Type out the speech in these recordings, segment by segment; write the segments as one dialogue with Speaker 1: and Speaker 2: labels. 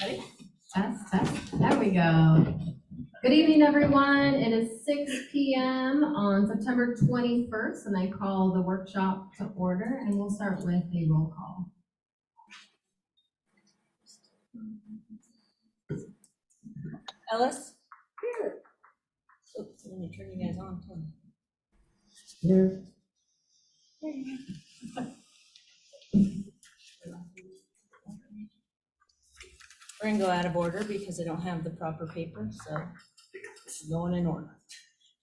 Speaker 1: Ready? Test. There we go. Good evening, everyone. It is 6 p.m. on September 21st, and I call the workshop to order, and we'll start with a roll call.
Speaker 2: Ellis? Here. Oops, let me turn you guys on.
Speaker 1: Here.
Speaker 2: We're gonna go out of order because I don't have the proper paper, so it's going in order.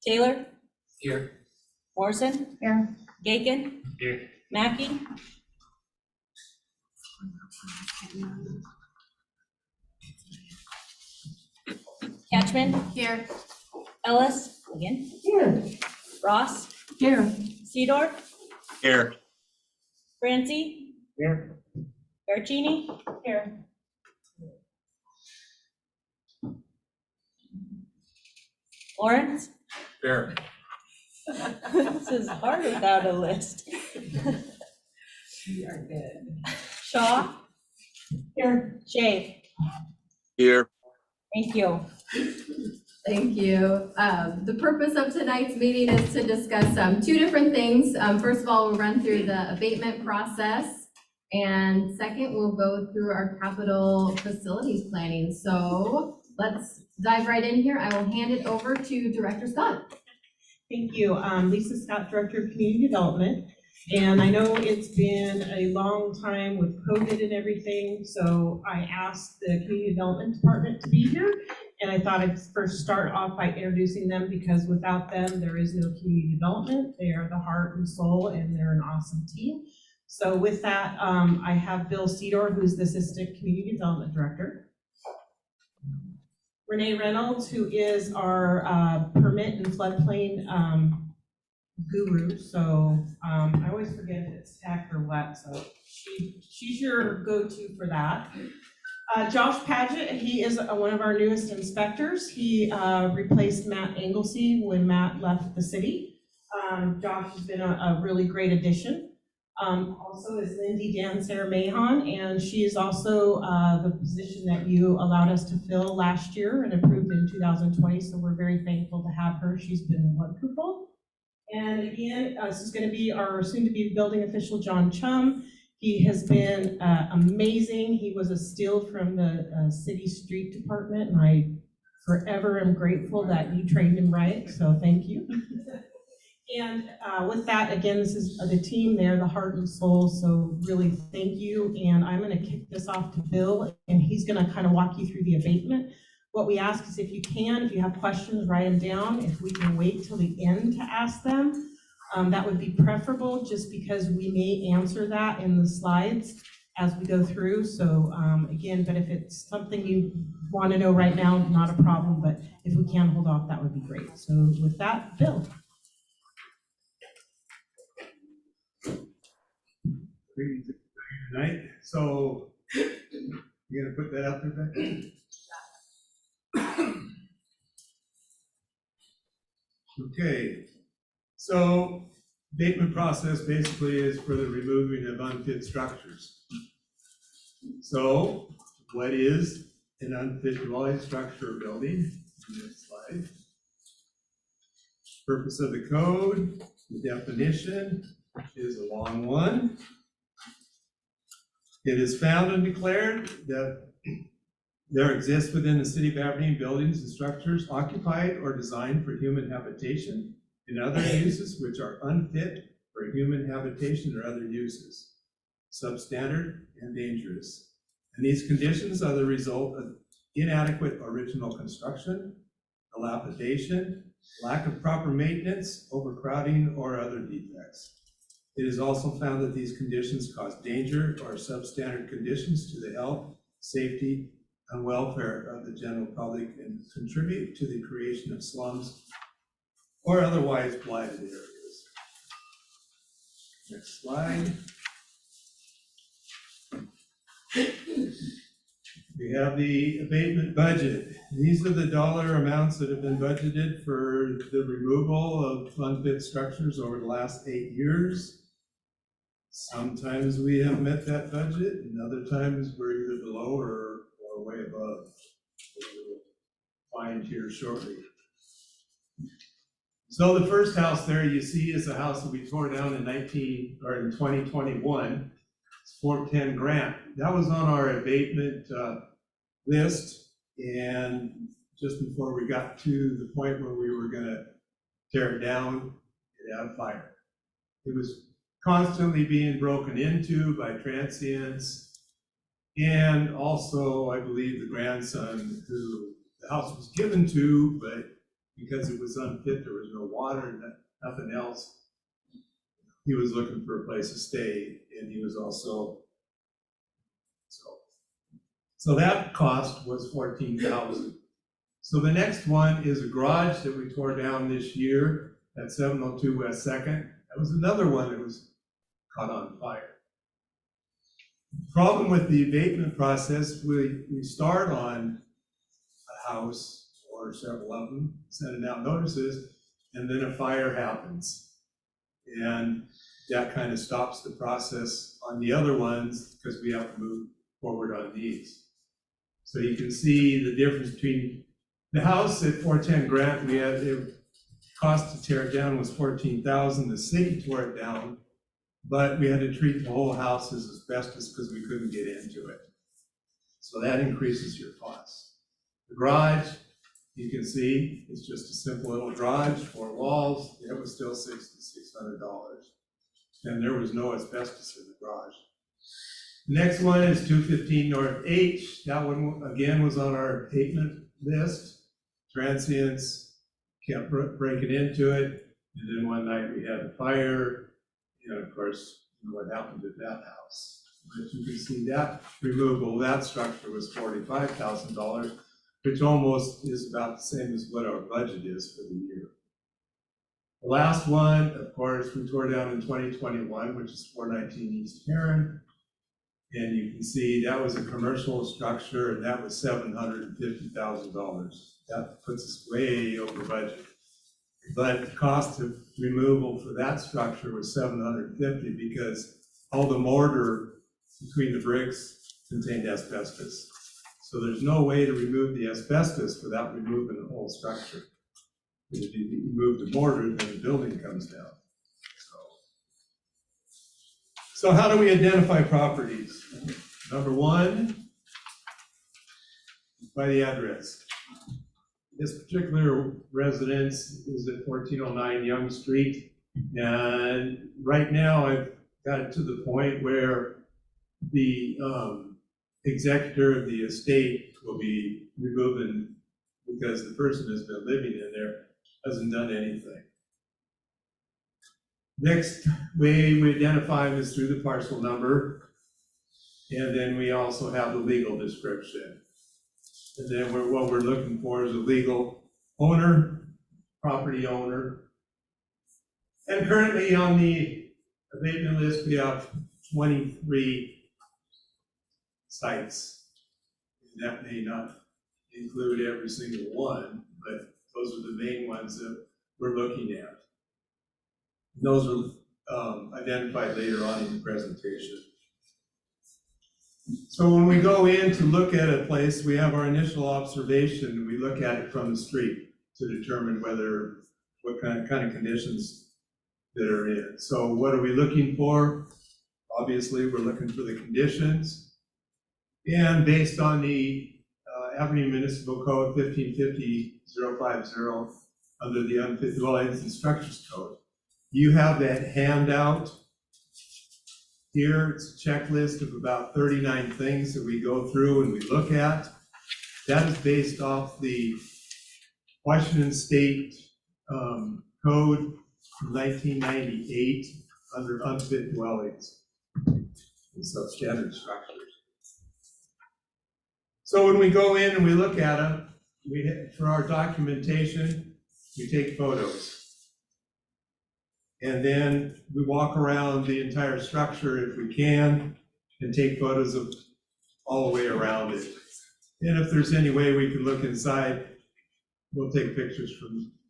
Speaker 2: Taylor?
Speaker 3: Here.
Speaker 2: Morrison?
Speaker 1: Here.
Speaker 2: Gaken?
Speaker 3: Here.
Speaker 2: Mackey? Catchman?
Speaker 1: Here.
Speaker 2: Ellis? Again?
Speaker 1: Here.
Speaker 2: Ross?
Speaker 1: Here.
Speaker 2: Cedar?
Speaker 3: Here.
Speaker 2: Francie?
Speaker 3: Here.
Speaker 2: Garcini?
Speaker 1: Here.
Speaker 2: Lawrence?
Speaker 3: Here.
Speaker 2: This is hard without a list.
Speaker 1: We are good.
Speaker 2: Shaw? Here. Shay?
Speaker 3: Here.
Speaker 2: Thank you.
Speaker 1: Thank you. The purpose of tonight's meeting is to discuss two different things. First of all, we'll run through the abatement process. And second, we'll go through our capital facilities planning. So let's dive right in here. I will hand it over to Director Scott.
Speaker 4: Thank you. Lisa Scott, Director of Community Development. And I know it's been a long time with COVID and everything, so I asked the Community Development Department to be here. And I thought I'd first start off by introducing them because without them, there is no community development. They are the heart and soul, and they're an awesome team. So with that, I have Bill Cedar, who's the Assistant Community Development Director. Renee Reynolds, who is our permit and floodplain guru. So I always forget if it's tech or what, so she's your go-to for that. Josh Paget, he is one of our newest inspectors. He replaced Matt Anglesey when Matt left the city. Josh has been a really great addition. Also is Lindy Dancer Mahon, and she is also the position that you allowed us to fill last year and approved in 2020, so we're very thankful to have her. She's been wonderful. And again, this is going to be our soon-to-be building official, John Chum. He has been amazing. He was a steal from the city street department, and I forever am grateful that you trained him right, so thank you. And with that, again, this is the team there, the heart and soul, so really thank you. And I'm going to kick this off to Bill, and he's going to kind of walk you through the abatement. What we ask is if you have questions, write them down. If we can wait till the end to ask them, that would be preferable, just because we may answer that in the slides as we go through. So again, but if it's something you want to know right now, not a problem, but if we can hold off, that would be great. So with that, Bill.
Speaker 5: Greetings tonight. So you're gonna put that out there, Becky? Okay. So abatement process basically is for the removing of unfit structures. So what is an unfit dwelling structure or building? Next slide. Purpose of the code, the definition is a long one. It is found and declared that there exists within the city of Aberdeen buildings and structures occupied or designed for human habitation and other uses which are unfit for human habitation or other uses, substandard and dangerous. And these conditions are the result of inadequate original construction, dilapidation, lack of proper maintenance, overcrowding, or other defects. It is also found that these conditions cause danger or substandard conditions to the health, safety, and welfare of the general public and contribute to the creation of slums or otherwise blighted areas. Next slide. We have the abatement budget. These are the dollar amounts that have been budgeted for the removal of unfit structures over the last 8 years. Sometimes we have met that budget, and other times we're either below or way above. We'll find here shortly. So the first house there you see is a house that we tore down in 2021. It's 410 Grant. That was on our abatement list, and just before we got to the point where we were gonna tear it down, it had a fire. It was constantly being broken into by transients, and also, I believe, the grandson who the house was given to, but because it was unfit, there was no water and nothing else. He was looking for a place to stay, and he was also, so that cost was $14,000. So the next one is a garage that we tore down this year at 702 West 2nd. That was another one that was caught on fire. Problem with the abatement process, we start on a house or several of them, sending out notices, and then a fire happens. And that kind of stops the process on the other ones because we have to move forward on these. So you can see the difference between the house at 410 Grant, the cost to tear it down was $14,000. The city tore it down, but we had to treat the whole house as asbestos because we couldn't get into it. So that increases your costs. The garage, you can see, it's just a simple little garage, 4 walls. It was still $600. And there was no asbestos in the garage. The next one is 215 North H. That one, again, was on our abatement list. Transients kept breaking into it. And then one night we had a fire. And of course, you know what happened at that house. But you can see that removal of that structure was $45,000, which almost is about the same as what our budget is for the year. The last one, of course, we tore down in 2021, which is 419 East Heron. And you can see that was a commercial structure, and that was $750,000. That puts us way over budget. But the cost of removal for that structure was $750 because all the mortar between the bricks contained asbestos. So there's no way to remove the asbestos without removing the whole structure. If you remove the mortar, then the building comes down. So how do we identify properties? Number one, by the address. This particular residence is at 1409 Young Street. And right now I've got it to the point where the executor of the estate will be removing because the person who's been living in there hasn't done anything. Next way we identify them is through the parcel number. And then we also have the legal description. And then what we're looking for is a legal owner, property owner. And currently on the abatement list, we have 23 sites. And that may not include every single one, but those are the main ones that we're looking at. Those are identified later on in the presentation. So when we go in to look at a place, we have our initial observation. We look at it from the street to determine what kind of conditions that are in. So what are we looking for? Obviously, we're looking for the conditions. And based on the Aberdeen Municipal Code 1550-050 under the Unfit Dwellings and Structures Code, you have that handout here. It's a checklist of about 39 things that we go through and we look at. That is based off the Washington State Code from 1998 under unfit dwellings and substandard structures. So when we go in and we look at them, for our documentation, we take photos. And then we walk around the entire structure if we can and take photos of all the way around it. And if there's any way we can look inside, we'll take pictures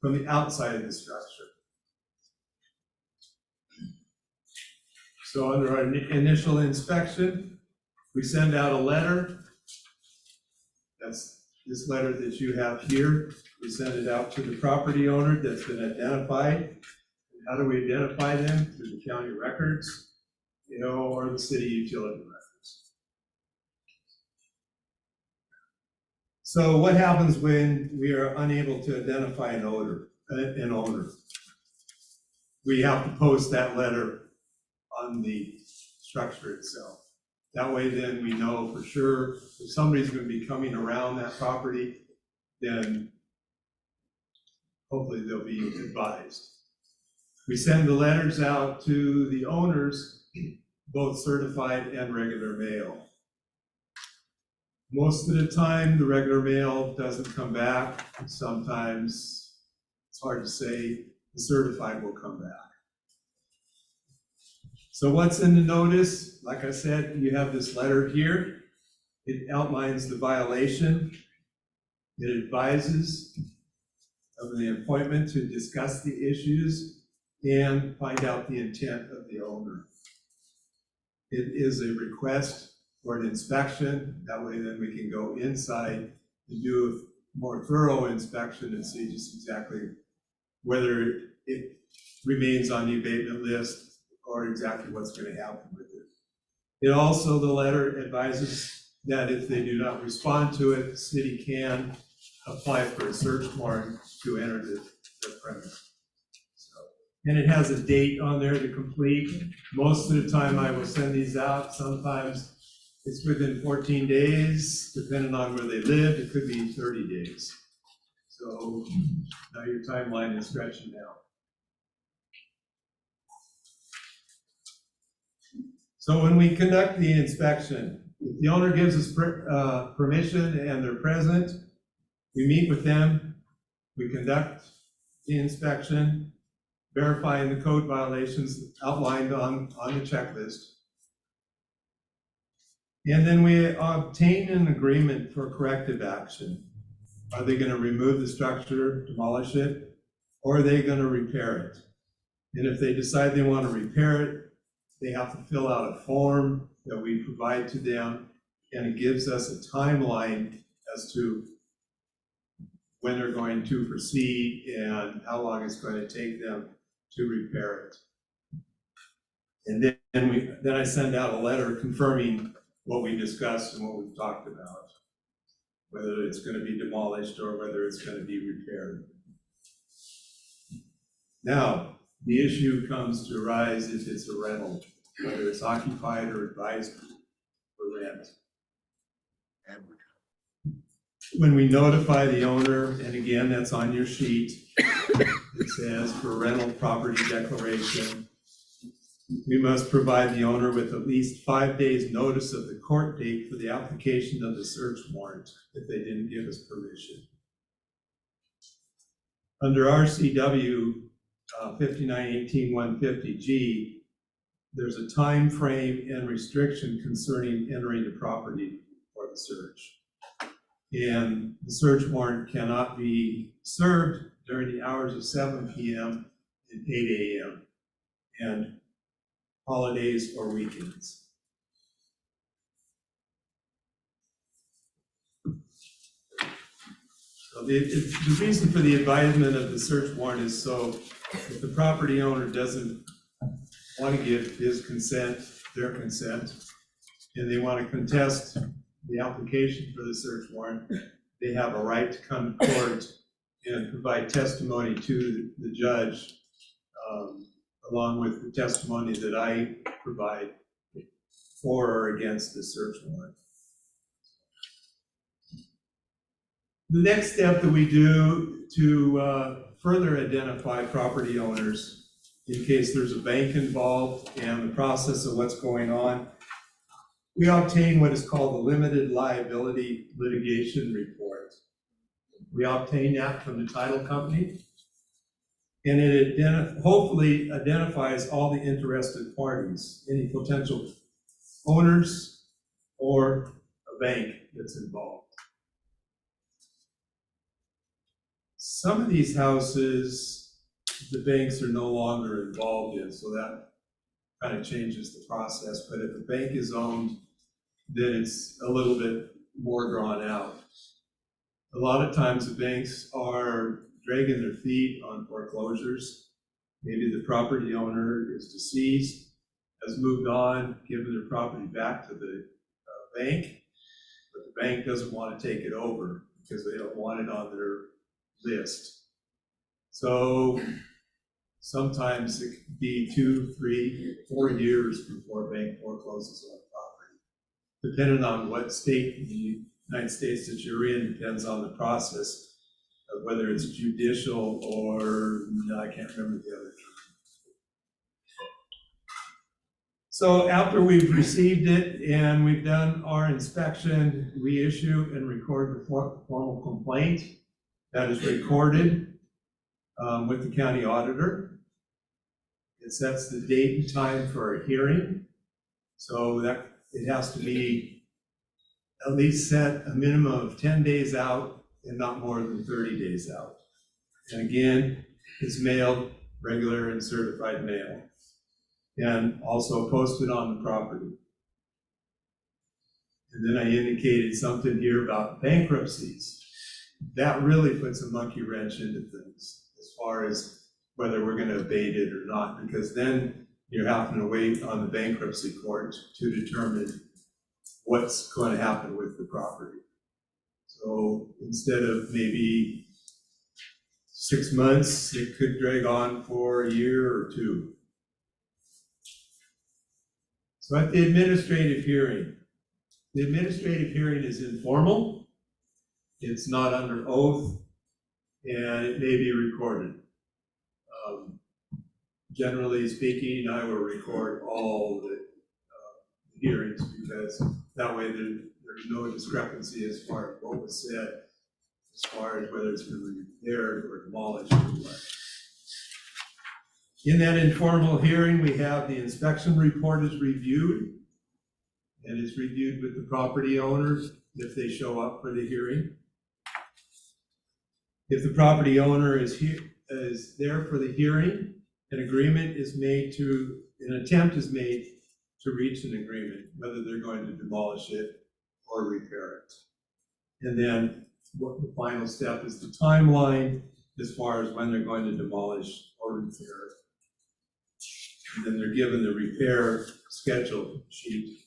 Speaker 5: from the outside of the structure. So under our initial inspection, we send out a letter. That's this letter that you have here. We send it out to the property owner that's been identified. How do we identify them? Through the county records, or the city utility records. So what happens when we are unable to identify an owner? We have to post that letter on the structure itself. That way then we know for sure if somebody's going to be coming around that property, then hopefully they'll be advised. We send the letters out to the owners, both certified and regular mail. Most of the time, the regular mail doesn't come back. Sometimes, it's hard to say, the certified will come back. So what's in the notice? Like I said, you have this letter here. It outlines the violation. It advises of the appointment to discuss the issues and find out the intent of the owner. It is a request for an inspection. That way then we can go inside and do a more thorough inspection and see just exactly whether it remains on the abatement list or exactly what's going to happen with it. It also, the letter advises that if they do not respond to it, the city can apply for a search warrant to enter the premise. And it has a date on there to complete. Most of the time I will send these out. Sometimes it's within 14 days, depending on where they live. It could be 30 days. So now your timeline is stretching out. So when we conduct the inspection, if the owner gives us permission and they're present, we meet with them, we conduct the inspection, verifying the code violations outlined on the checklist. And then we obtain an agreement for corrective action. Are they going to remove the structure, demolish it, or are they going to repair it? And if they decide they want to repair it, they have to fill out a form that we provide to them, and it gives us a timeline as to when they're going to proceed and how long it's going to take them to repair it. And then I send out a letter confirming what we discussed and what we've talked about, whether it's going to be demolished or whether it's going to be repaired. Now, the issue comes to arise if it's a rental, whether it's occupied or advised for rent. When we notify the owner, and again, that's on your sheet, it says for rental property declaration, we must provide the owner with at least 5 days notice of the court date for the application of the search warrant if they didn't give us permission. Under RCW 5918-150G, there's a time frame and restriction concerning entering the property for the search. And the search warrant cannot be served during the hours of 7 p.m. and 8 a.m. and holidays or weekends. So the reason for the advisement of the search warrant is so if the property owner doesn't want to give his consent, their consent, and they want to contest the application for the search warrant, they have a right to come to court and provide testimony to the judge, along with the testimony that I provide for or against the search warrant. The next step that we do to further identify property owners in case there's a bank involved and the process of what's going on, we obtain what is called the Limited Liability Litigation Report. We obtain that from the title company, and it hopefully identifies all the interested parties, any potential owners or a bank that's involved. Some of these houses, the banks are no longer involved in, so that kind of changes the process. But if a bank is owned, then it's a little bit more drawn out. A lot of times the banks are dragging their feet on foreclosures. Maybe the property owner is deceased, has moved on, given their property back to the bank, but the bank doesn't want to take it over because they don't want it on their list. So sometimes it could be 2, 3, 4 years before a bank forecloses on property. Depending on what state in the United States that you're in, depends on the process of whether it's judicial or, I can't remember the other term. So after we've received it and we've done our inspection, we issue and record the formal complaint. That is recorded with the county auditor. It sets the date and time for a hearing. So that it has to be at least set a minimum of 10 days out and not more than 30 days out. And again, it's mailed, regular and certified mail, and also posted on the property. And then I indicated something here about bankruptcies. That really puts a monkey wrench into things as far as whether we're going to abate it or not, because then you're having to wait on the bankruptcy court to determine what's going to happen with the property. So instead of maybe 6 months, it could drag on for a year or 2. So at the administrative hearing is informal, it's not under oath, and it may be recorded. Generally speaking, I will record all the hearings because that way there's no discrepancy as far as what was said, as far as whether it's been repaired or demolished or what. In that informal hearing, we have the inspection report is reviewed, and it's reviewed with the property owners if they show up for the hearing. If the property owner is there for the hearing, an attempt is made to reach an agreement, whether they're going to demolish it or repair it. And then what the final step is the timeline as far as when they're going to demolish or repair it. And then they're given the repair schedule sheet.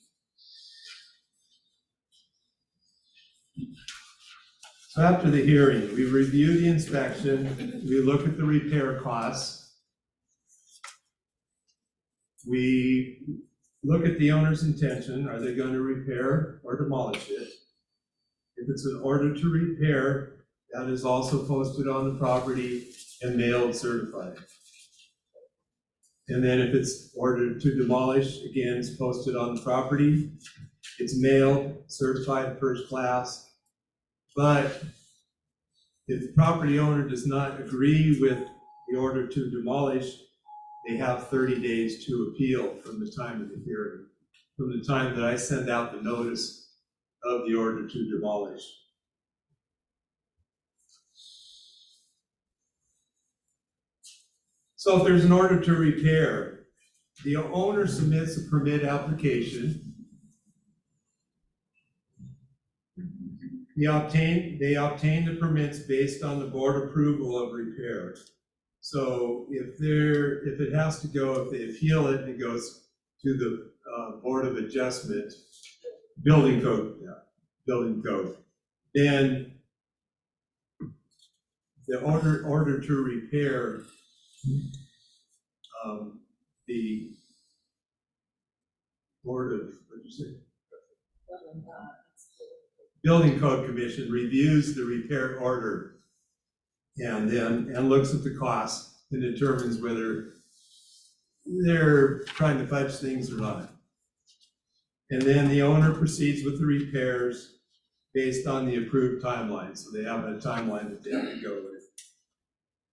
Speaker 5: So after the hearing, we review the inspection, we look at the repair costs. We look at the owner's intention. Are they going to repair or demolish it? If it's an order to repair, that is also posted on the property and mailed certified. And then if it's ordered to demolish, again, it's posted on the property. It's mailed, certified first class. But if the property owner does not agree with the order to demolish, they have 30 days to appeal from the time of the hearing, from the time that I send out the notice of the order to demolish. So if there's an order to repair, the owner submits a permit application. They obtain the permits based on the board approval of repair. So if it has to go, if they appeal it, it goes to the Board of Adjustment, building code. Then the order to repair, the Board of, what did you say? Building Code Commission reviews the repair order and looks at the cost and determines whether they're trying to fudge things or not. And then the owner proceeds with the repairs based on the approved timeline. So they have a timeline that they have to go with.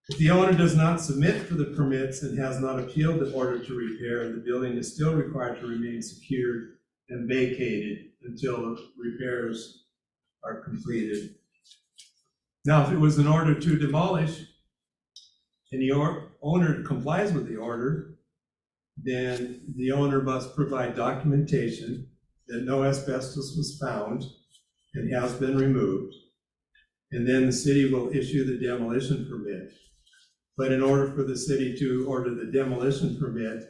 Speaker 5: If the owner does not submit for the permits and has not appealed the order to repair, the building is still required to remain secured and vacated until the repairs are completed. Now, if it was an order to demolish and the owner complies with the order, then the owner must provide documentation that no asbestos was found and has been removed. And then the city will issue the demolition permit. But in order for the city to order the demolition permit,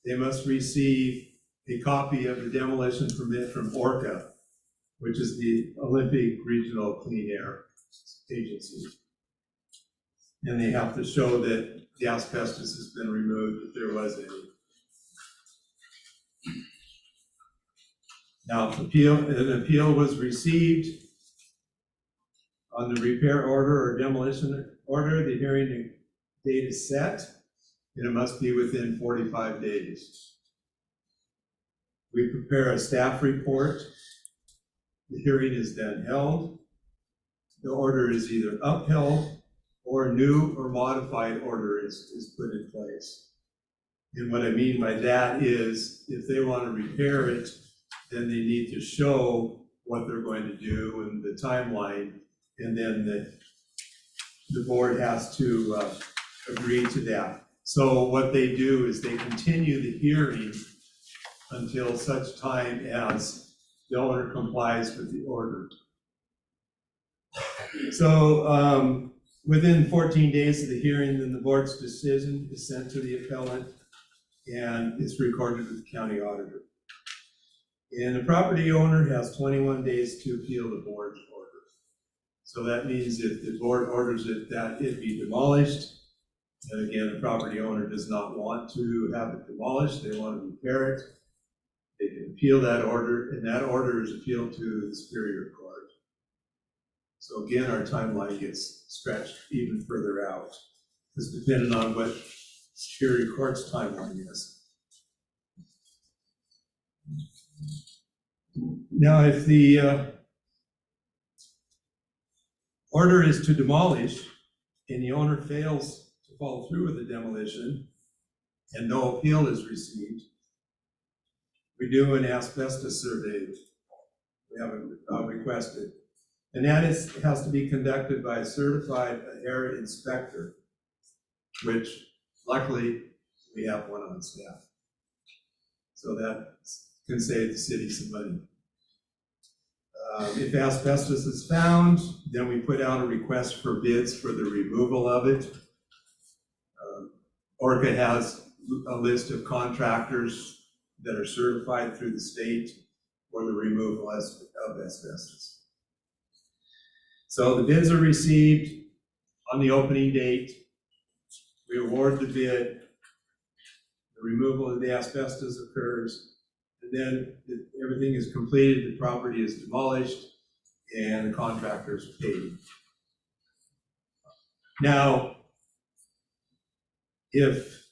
Speaker 5: they must receive a copy of the demolition permit from ORCA, which is the Olympic Regional Clean Air Agency. And they have to show that the asbestos has been removed if there was any. Now, if an appeal was received on the repair order or demolition order, the hearing date is set, and it must be within 45 days. We prepare a staff report. The hearing is then held. The order is either upheld or a new or modified order is put in place. And what I mean by that is if they want to repair it, then they need to show what they're going to do and the timeline, and then the board has to agree to that. So what they do is they continue the hearing until such time as the owner complies with the order. So within 14 days of the hearing, then the board's decision is sent to the appellant and it's recorded with the county auditor. And the property owner has 21 days to appeal the board's order. So that means if the board orders it that it be demolished, and again, the property owner does not want to have it demolished, they want to repair it, they can appeal that order, and that order is appealed to the Superior Court. So again, our timeline gets stretched even further out. It's dependent on what Superior Court's timeline is. Now, if the order is to demolish and the owner fails to follow through with the demolition and no appeal is received, we do an asbestos survey. We have requested. And that has to be conducted by a certified air inspector, which luckily we have one on staff. So that can save the city some money. If asbestos is found, then we put out a request for bids for the removal of it. ORCA has a list of contractors that are certified through the state for the removal of asbestos. So the bids are received on the opening date. We award the bid. The removal of the asbestos occurs. And then everything is completed, the property is demolished, and the contractor is paid. Now, if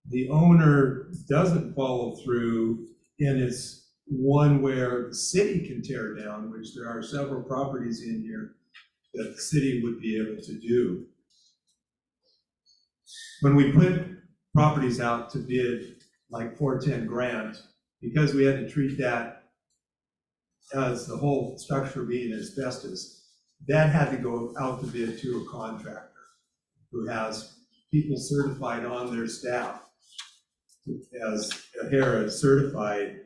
Speaker 5: the owner doesn't follow through, and it's one where the city can tear down, which there are several properties in here that the city would be able to do. When we put properties out to bid, like 410 Grant, because we had to treat that as the whole structure being asbestos, that had to go out to bid to a contractor who has people certified on their staff as HERA certified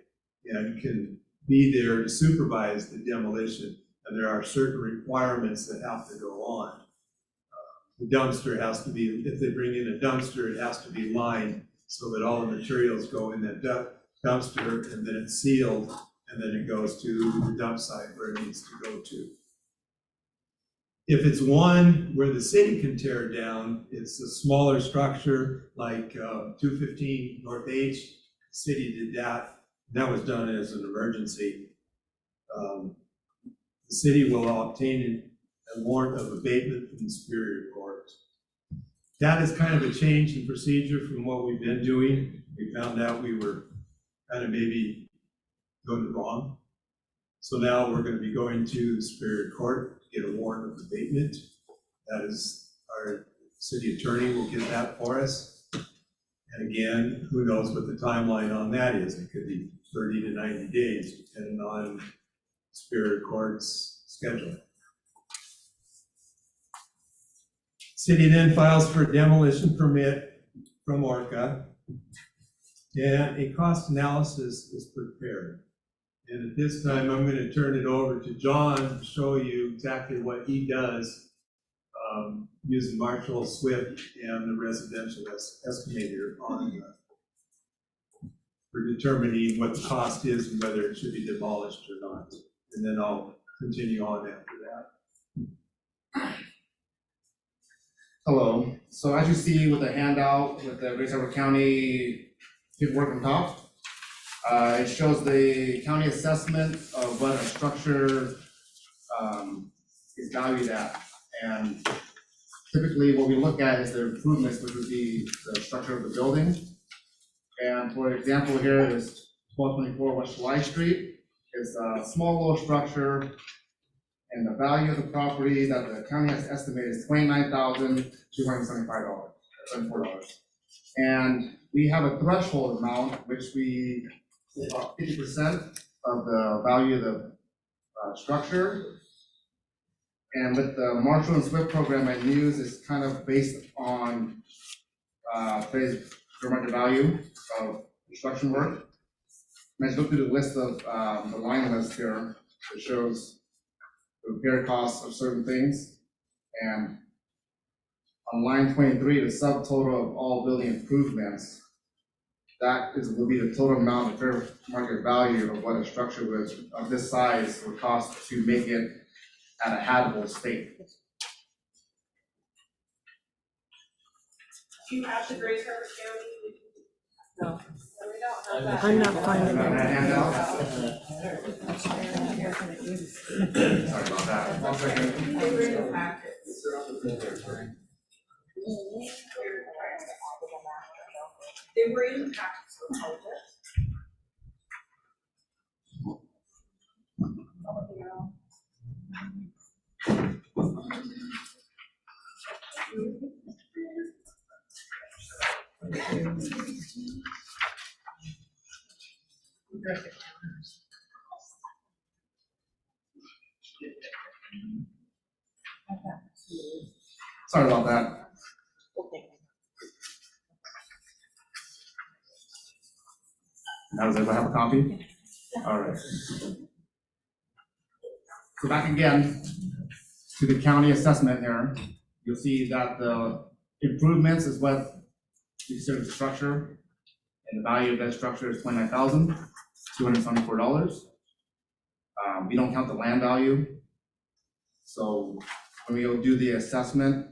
Speaker 5: and can be there to supervise the demolition. And there are certain requirements that have to go on. The dumpster has to be, if they bring in a dumpster, it has to be lined so that all the materials go in that dumpster, and then it's sealed, and then it goes to the dump site where it needs to go to. If it's one where the city can tear it down, it's a smaller structure like 215 North H. The city did that. That was done as an emergency. The city will obtain a warrant of abatement from the Superior Court. That is kind of a change in procedure from what we've been doing. We found out we were kind of maybe going wrong. So now we're going to be going to the Superior Court to get a warrant of abatement. That is, our city attorney will get that for us. And again, who knows what the timeline on that is. It could be 30 to 90 days, depending on Superior Court's schedule. City then files for a demolition permit from ORCA, And a cost analysis is prepared. And at this time, I'm going to turn it over to John to show you exactly what he does using Marshall, Swift, and the residential estimator on for determining what the cost is and whether it should be demolished or not. And then I'll continue on after that.
Speaker 6: Hello. So as you see with the handout with the Wastewater County paperwork on top, it shows the county assessment of what a structure is valued at. And typically what we look at is the improvements, which would be the structure of the building. And for example, here is 1224 West July Street. It's a small little structure, and the value of the property that the county has estimated is $29,275, And we have a threshold amount, which we, about 50% of the value of the structure. And with the Marshall and Swift program I use, it's kind of based on today's fair market value of construction work. And I just looked through the list of the line list here. It shows the repair costs of certain things. And on line 23, the subtotal of all building improvements, that will be the total amount of fair market value of what a structure would, of this size would cost to make it at a habitable state.
Speaker 4: Do you have the Grace Harbor County?
Speaker 2: No.
Speaker 4: We don't have that.
Speaker 7: I'm not finding
Speaker 6: That
Speaker 7: it.
Speaker 6: handout? Sorry about that. One second.
Speaker 4: They were in the packets. They were in the packets.
Speaker 6: Sorry about that. Now does everyone have a copy? All right. So back again to the county assessment here. You'll see that the improvements is what we consider the structure, and the value of that structure is $29,274. We don't count the land value. So when we go do the assessment,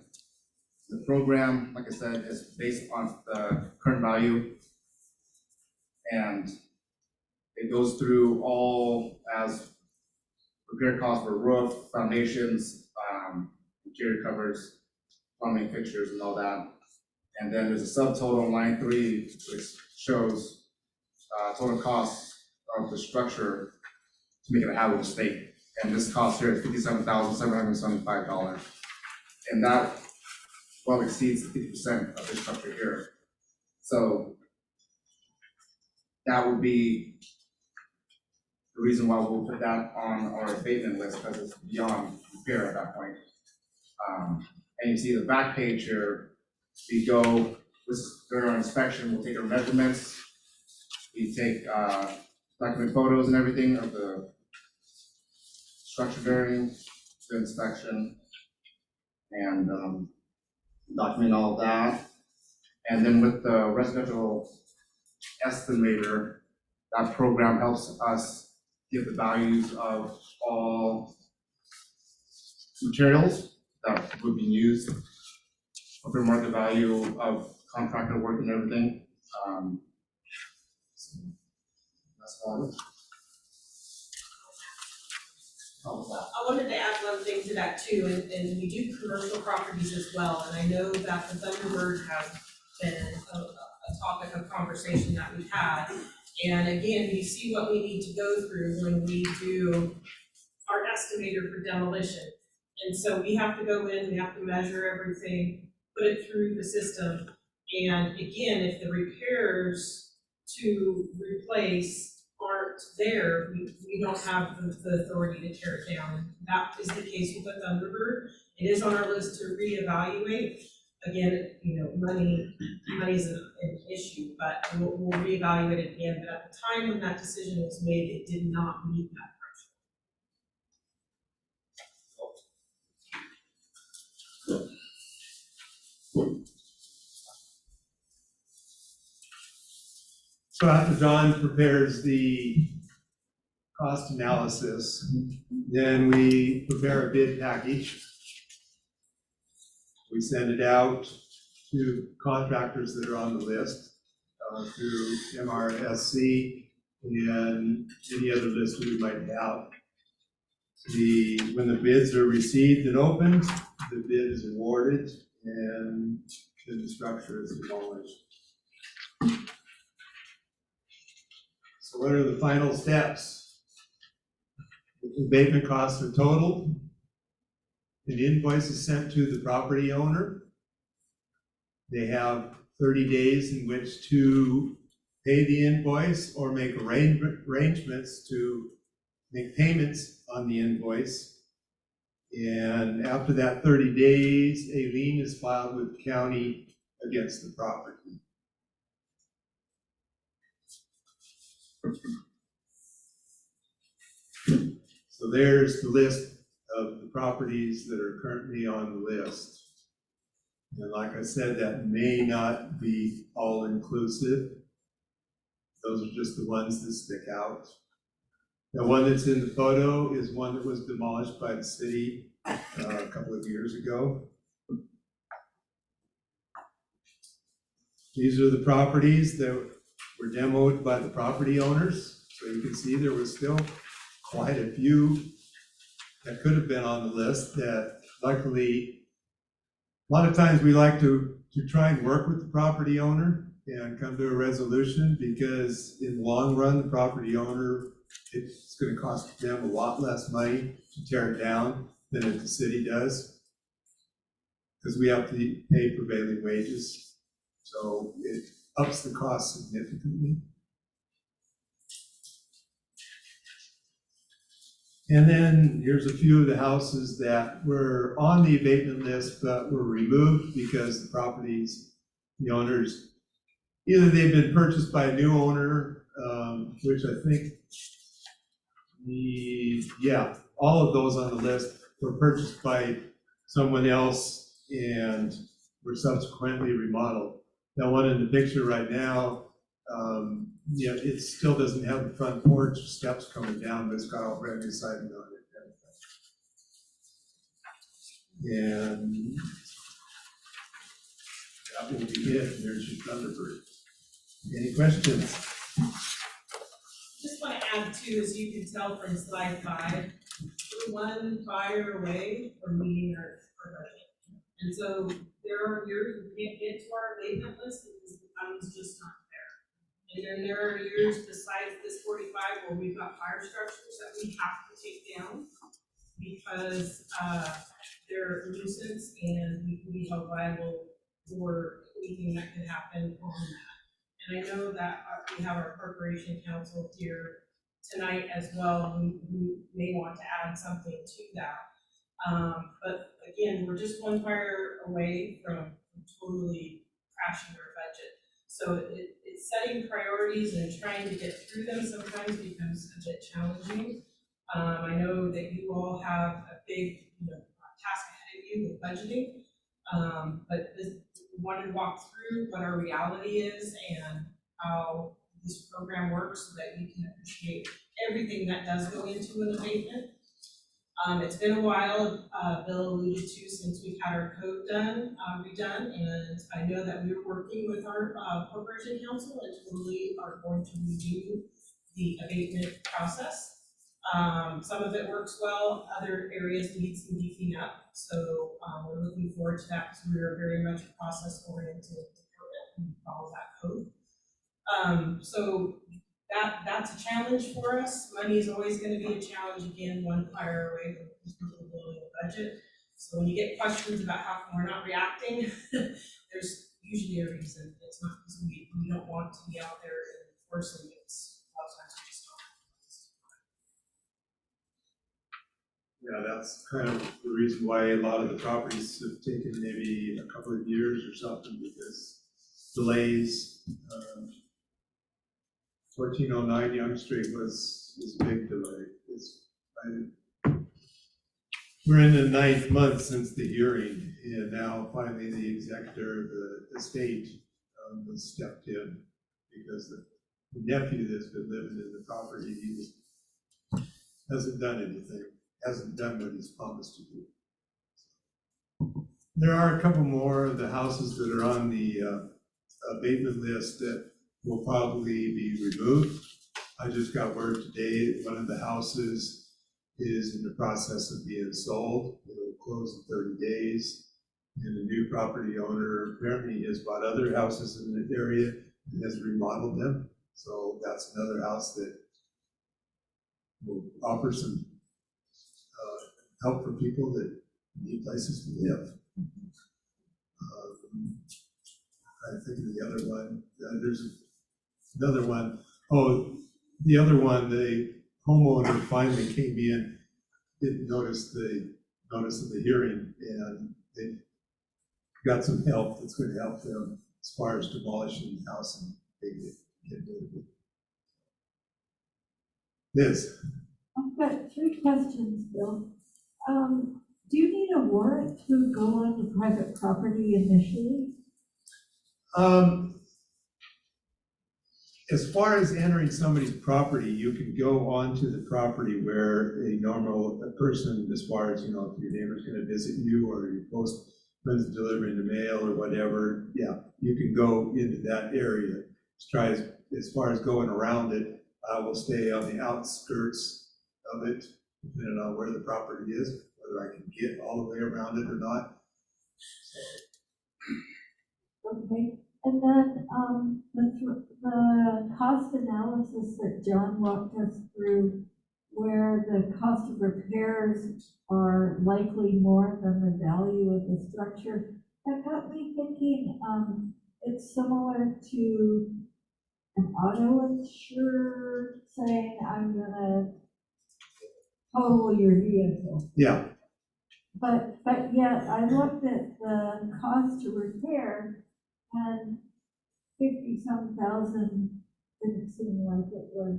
Speaker 6: the program, like I said, is based on the current value. And it goes through all as repair costs for roof, foundations, interior covers, plumbing fixtures and all that. And then there's a subtotal on line 3, which shows total costs of the structure to make it a habitable state. And this cost here is $57,775. And that well exceeds 50% of the structure here. So that would be the reason why we'll put that on our abatement list, because it's beyond repair at that point. And you see the back page here, we go, during our inspection, we'll take our measurements, we take document photos and everything of the structure during the inspection, and document all of that. And then with the residential estimator, that program helps us give the values of all materials that would be used, for fair market value of contractor work and everything. That's all.
Speaker 4: I wanted to add one thing to that too, and we do commercial properties as well, and I know that the Thunderbird has been a topic of conversation that we've had. And again, we see what we need to go through when we do our estimator for demolition. And so we have to go in, we have to measure everything, put it through the system. And again, if the repairs to replace aren't there, we don't have the authority to tear it down. That is the case with the Thunderbird. It is on our list to reevaluate. again, money's an issue, but we'll reevaluate it again. But at the time when that decision was made, it did not meet that
Speaker 5: So after John prepares the cost analysis, then we prepare a bid package. We send it out to contractors that are on the list through MRSC and any other list we might have. When the bids are received and opened, the bid is awarded and then the structure is demolished. So what are the final steps? The abatement costs are totaled. An invoice is sent to the property owner. They have 30 days in which to pay the invoice or make arrangements to make payments on the invoice. And after that 30 days, a lien is filed with the county against the property. So there's the list of the properties that are currently on the list. And like I said, that may not be all inclusive. Those are just the ones that stick out. The one that's in the photo is one that was demolished by the city a couple of years ago. These are the properties that were demoed by the property owners. So you can see there was still quite a few that could have been on the list that luckily, a lot of times we like to try and work with the property owner and come to a resolution, because in the long run, the property owner, it's going to cost them a lot less money to tear it down than if the city does, because we have to pay prevailing wages. So it ups the cost significantly. And then here's a few of the houses that were on the abatement list but were removed because the properties, the owners, either they've been purchased by a new owner, which I think all of those on the list were purchased by someone else and were subsequently remodeled. That one in the picture right now, it still doesn't have the front porch steps coming down, but it's got all brand new siding on it. And that will be it. There's your Thunderbird. Any questions?
Speaker 4: Just want to add too, as you can tell from slide 5, we're one fire away from meeting our budget. And so there are years we can't get to our abatement list because the fund's just not there. And then there are years besides this 45 where we've got fire structures that we have to take down because they're a nuisance and we can be held liable for anything that could happen on that. And I know that we have our corporation counsel here tonight as well who may want to add something to that. But again, we're just one fire away from totally crashing our budget. So it's setting priorities and trying to get through them sometimes becomes a bit challenging. I know that you all have a big task ahead of you with budgeting, but we wanted to walk through what our reality is and how this program works so that you can appreciate everything that does go into an abatement. It's been a while, Bill alluded to, since we've had our code redone, and I know that we're working with our corporation counsel and totally are going to redo the abatement process. Some of it works well, other areas need some beefing up, so we're looking forward to that because we are very much a process-oriented department and follow that code. So that's a challenge for us. Money is always going to be a challenge, again, one fire away from building a budget. So when you get questions about how come we're not reacting, there's usually a reason. It's not because we don't want to be out there enforcing it. A lot of times we just
Speaker 5: Yeah, that's kind of the reason why a lot of the properties have taken maybe a couple of years or something, because delays. 1409 Young Street was a big delay. We're in the 9th month since the hearing, and now finally the executor of the estate was stepped in, because the nephew that's been living in the property, he hasn't done anything, hasn't done what he's promised to do. There are a couple more of the houses that are on the abatement list that will probably be removed. I just got word today that one of the houses is in the process of being sold. It'll close in 30 days. And the new property owner apparently has bought other houses in the area and has remodeled them. So that's another house that will offer some help for people that need places to live. I think of the other one. There's another one. Oh, the other one, the homeowner finally came in, didn't notice the notice of the hearing, and they got some help that's going to help them as far as demolishing the house and they get rid of it. Liz?
Speaker 7: I've got 3 questions, Bill. Do you need a warrant to go on the private property initially?
Speaker 5: As far as entering somebody's property, you can go onto the property where a person, as far as, you know, if your neighbor's gonna visit you or your postman's delivering the mail or whatever, yeah, you can go into that area. As far as going around it, I will stay on the outskirts of it, depending on where the property is, whether I can get all the way around it or not.
Speaker 7: Okay, and then, the cost analysis that John walked us through, where the cost of repairs are likely more than the value of the structure, that got me thinking, it's similar to an auto insurer saying, I'm gonna total your vehicle.
Speaker 5: Yeah,
Speaker 7: But yet, I looked at the cost to repair, and 50-some thousand didn't seem like it was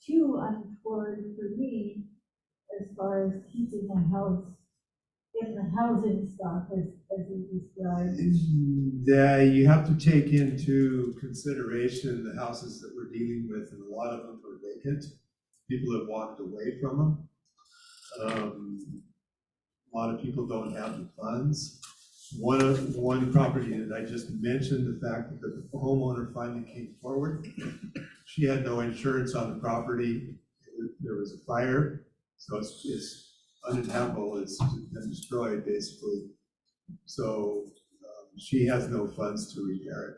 Speaker 7: too untoward for me as far as keeping a house in the housing stock as you described.
Speaker 5: yeah, you have to take into consideration the houses that we're dealing with, and a lot of them are vacant. People have walked away from them. A lot of people don't have the funds. One property that I just mentioned, the fact that the homeowner finally came forward. She had no insurance on the property. There was a fire, so it's uninhabitable. It's been destroyed basically. So she has no funds to repair it.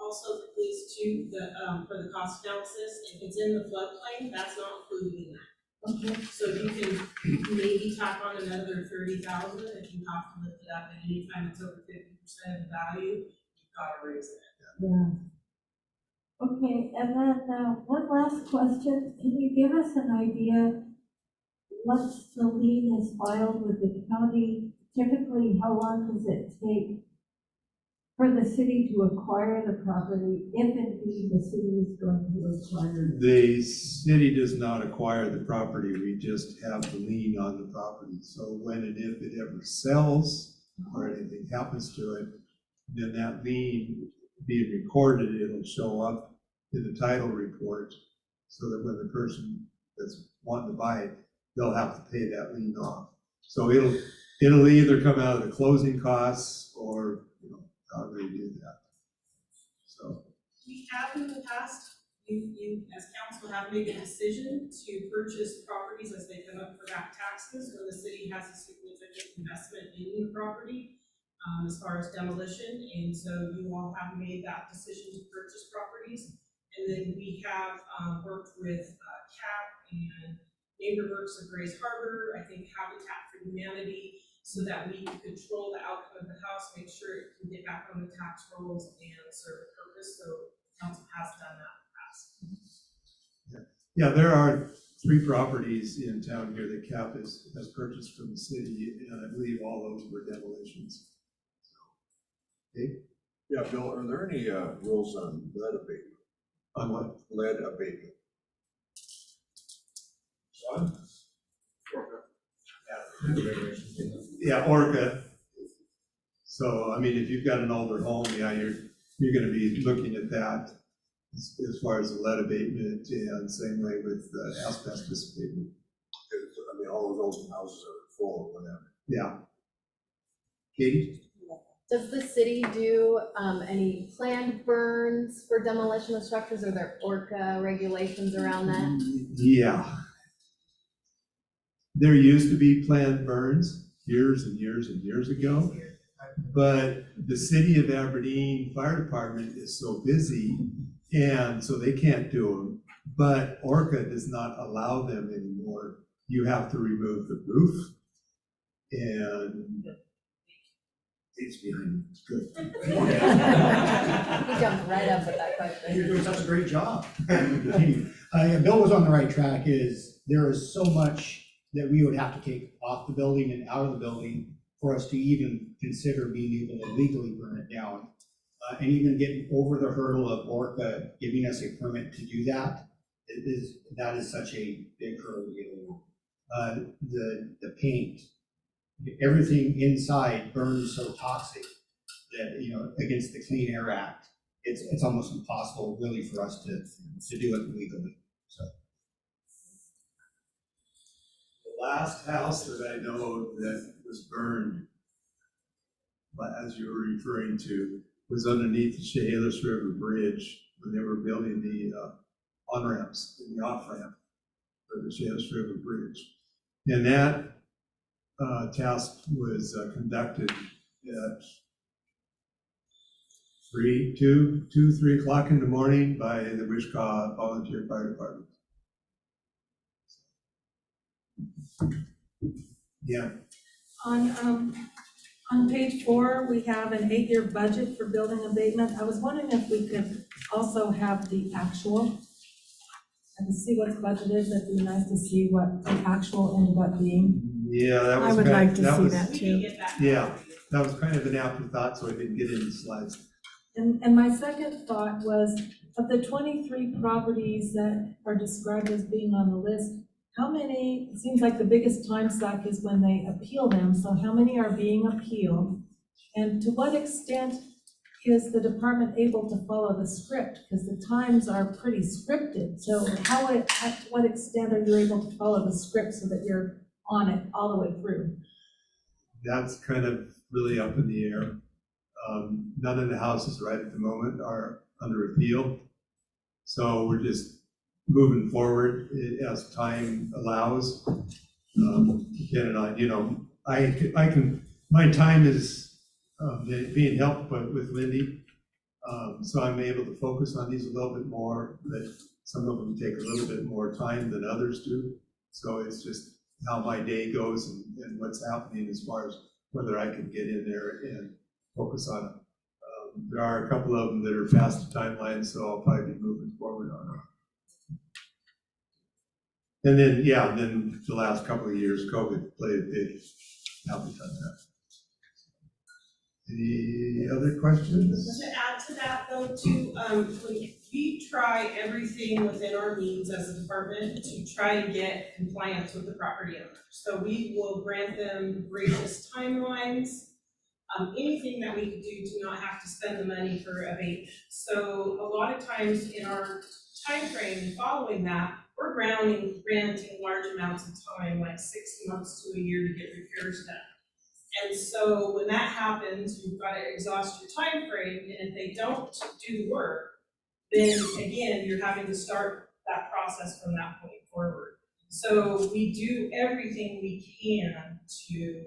Speaker 4: Also, please too, for the cost analysis, if it's in the floodplain, that's not included in that.
Speaker 7: Okay,
Speaker 4: So you can maybe tack on another 30,000 if you have to lift it up, and anytime it's over 50% of the value, you've got to raise it.
Speaker 7: yeah. Okay, and then one last question. Can you give us an idea, once the lien is filed with the county, typically how long does it take for the city to acquire the property, if indeed the city is going to acquire it?
Speaker 5: The city does not acquire the property, we just have the lien on the property. So when and if it ever sells or anything happens to it, then that lien being recorded, it'll show up in the title report, so that when the person that's wanting to buy it, they'll have to pay that lien off. So it'll either come out of the closing costs or, you know, however you do that. So.
Speaker 4: We have in the past, you as council have made a decision to purchase properties as they come up for back taxes when the city has a significant investment in the property, as far as demolition, and so you all have made that decision to purchase properties. And then we have worked with CAP and Neighborhoods of Grace Harbor, I think Habitat for Humanity, so that we can control the outcome of the house, make sure it can get back on the tax rolls and serve a purpose. So council has done that in the past.
Speaker 5: Yeah, there are 3 properties in town here that CAP has purchased from the city, and I believe all those were demolitions. Okay,
Speaker 8: Yeah, Bill, are there any rules on lead abatement?
Speaker 5: on what?
Speaker 8: Lead abatement?
Speaker 5: Sean? Yeah, Orca. So, I mean, if you've got an older home, yeah, you're gonna be looking at that as far as the lead abatement, and same way with asbestos abatement.
Speaker 8: I mean, all of those houses are full of whatever.
Speaker 5: Yeah. Katie?
Speaker 1: Does the city do any planned burns for demolition of structures? Are there ORCA regulations around that?
Speaker 5: Yeah. There used to be planned burns years and years and years ago, but the city of Aberdeen Fire Department is so busy, and so they can't do them. But ORCA does not allow them anymore. You have to remove the roof, and it's behind. Good.
Speaker 1: He jumped right up with that question.
Speaker 9: You're doing such a great job. Bill was on the right track. There is so much that we would have to take off the building and out of the building for us to even consider being able to legally burn it down. And even getting over the hurdle of ORCA giving us a permit to do that, that is such a big hurdle to get over. The paint, everything inside burns so toxic that, against the Clean Air Act, it's almost impossible really for us to do it legally. So.
Speaker 5: The last house that I know that was burned, as you were referring to, was underneath the Chehalis River Bridge when they were building the on-ramps and the off-ramp for the Chehalis River Bridge. And that task was conducted at 3 o'clock in the morning by the Wishkah Volunteer Fire Department. Yeah.
Speaker 10: On page 4, we have an 8-year budget for building abatement. I was wondering if we could also have the actual and to see what the budget is. It'd be nice to see what the actual ended up being.
Speaker 5: Yeah, that was.
Speaker 10: I would
Speaker 5: kind-
Speaker 10: like to see
Speaker 5: was-
Speaker 10: that too.
Speaker 5: Yeah, that was kind of an afterthought, so I didn't get into the slides.
Speaker 10: And my second thought was, of the 23 properties that are described as being on the list, how many, it seems like the biggest time suck is when they appeal them, so how many are being appealed? And to what extent is the department able to follow the script? Because the times are pretty scripted, so at what extent are you able to follow the script so that you're on it all the way through?
Speaker 5: That's kind of really up in the air. None of the houses right at the moment are under appeal. So we're just moving forward as time allows. Depending on, I can, my time is being helped with Lindy. So I'm able to focus on these a little bit more, but some of them take a little bit more time than others do. So it's just how my day goes and what's happening as far as whether I can get in there and focus on it. There are a couple of them that are past the timeline, so I'll probably be moving forward on them. And then, then the last couple of years, COVID played a big helping on that. Any other questions?
Speaker 4: To add to that though, too, we try everything within our means as a department to try to get compliance with the property owner. So we will grant them gracious timelines, anything that we can do to not have to spend the money for abatement. So a lot of times in our time frame following that, we're granting large amounts of time, like 6 months to a year to get repairs done. And so when that happens, you've got to exhaust your time frame, and if they don't do the work, then again, you're having to start that process from that point forward. So we do everything we can to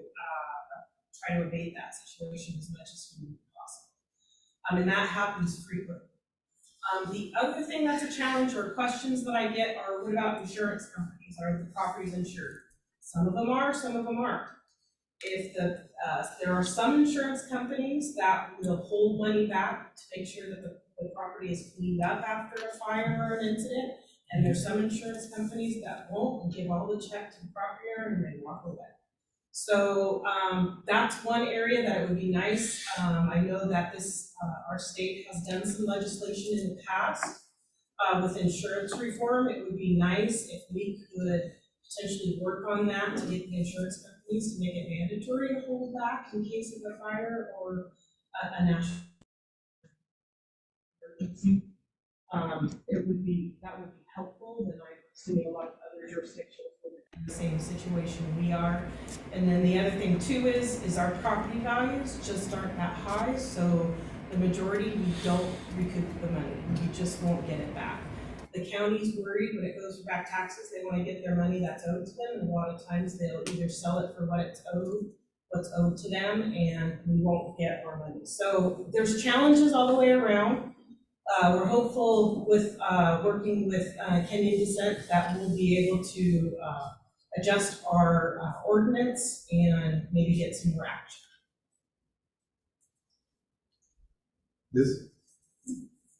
Speaker 4: try to abate that situation as much as humanly possible. And that happens frequently. The other thing that's a challenge or questions that I get are, what about insurance companies? Are the properties insured? Some of them are, some of them aren't. If there are some insurance companies that will hold money back to make sure that the property is cleaned up after a fire or an incident, And there's some insurance companies that won't and give all the check to the property owner and then walk away. So, that's one area that it would be nice. I know that this, our state has done some legislation in the past, with insurance reform. It would be nice if we could potentially work on that to get the insurance companies to make it mandatory to hold back in case of a fire or a national emergency. It would be, that would be helpful, and I'm assuming a lot of other jurisdictions will be in the same situation we are. And then the other thing too is our property values just aren't that high, so the majority, we don't recoup the money, we just won't get it back. The county's worried when it goes for back taxes, they wanna get their money that's owed to them, and a lot of times they'll either sell it for what's owed to them, and we won't get our money. So there's challenges all the way around. We're hopeful with, working with Kenyan Descent that we'll be able to adjust our ordinance and maybe get some more action.
Speaker 5: This,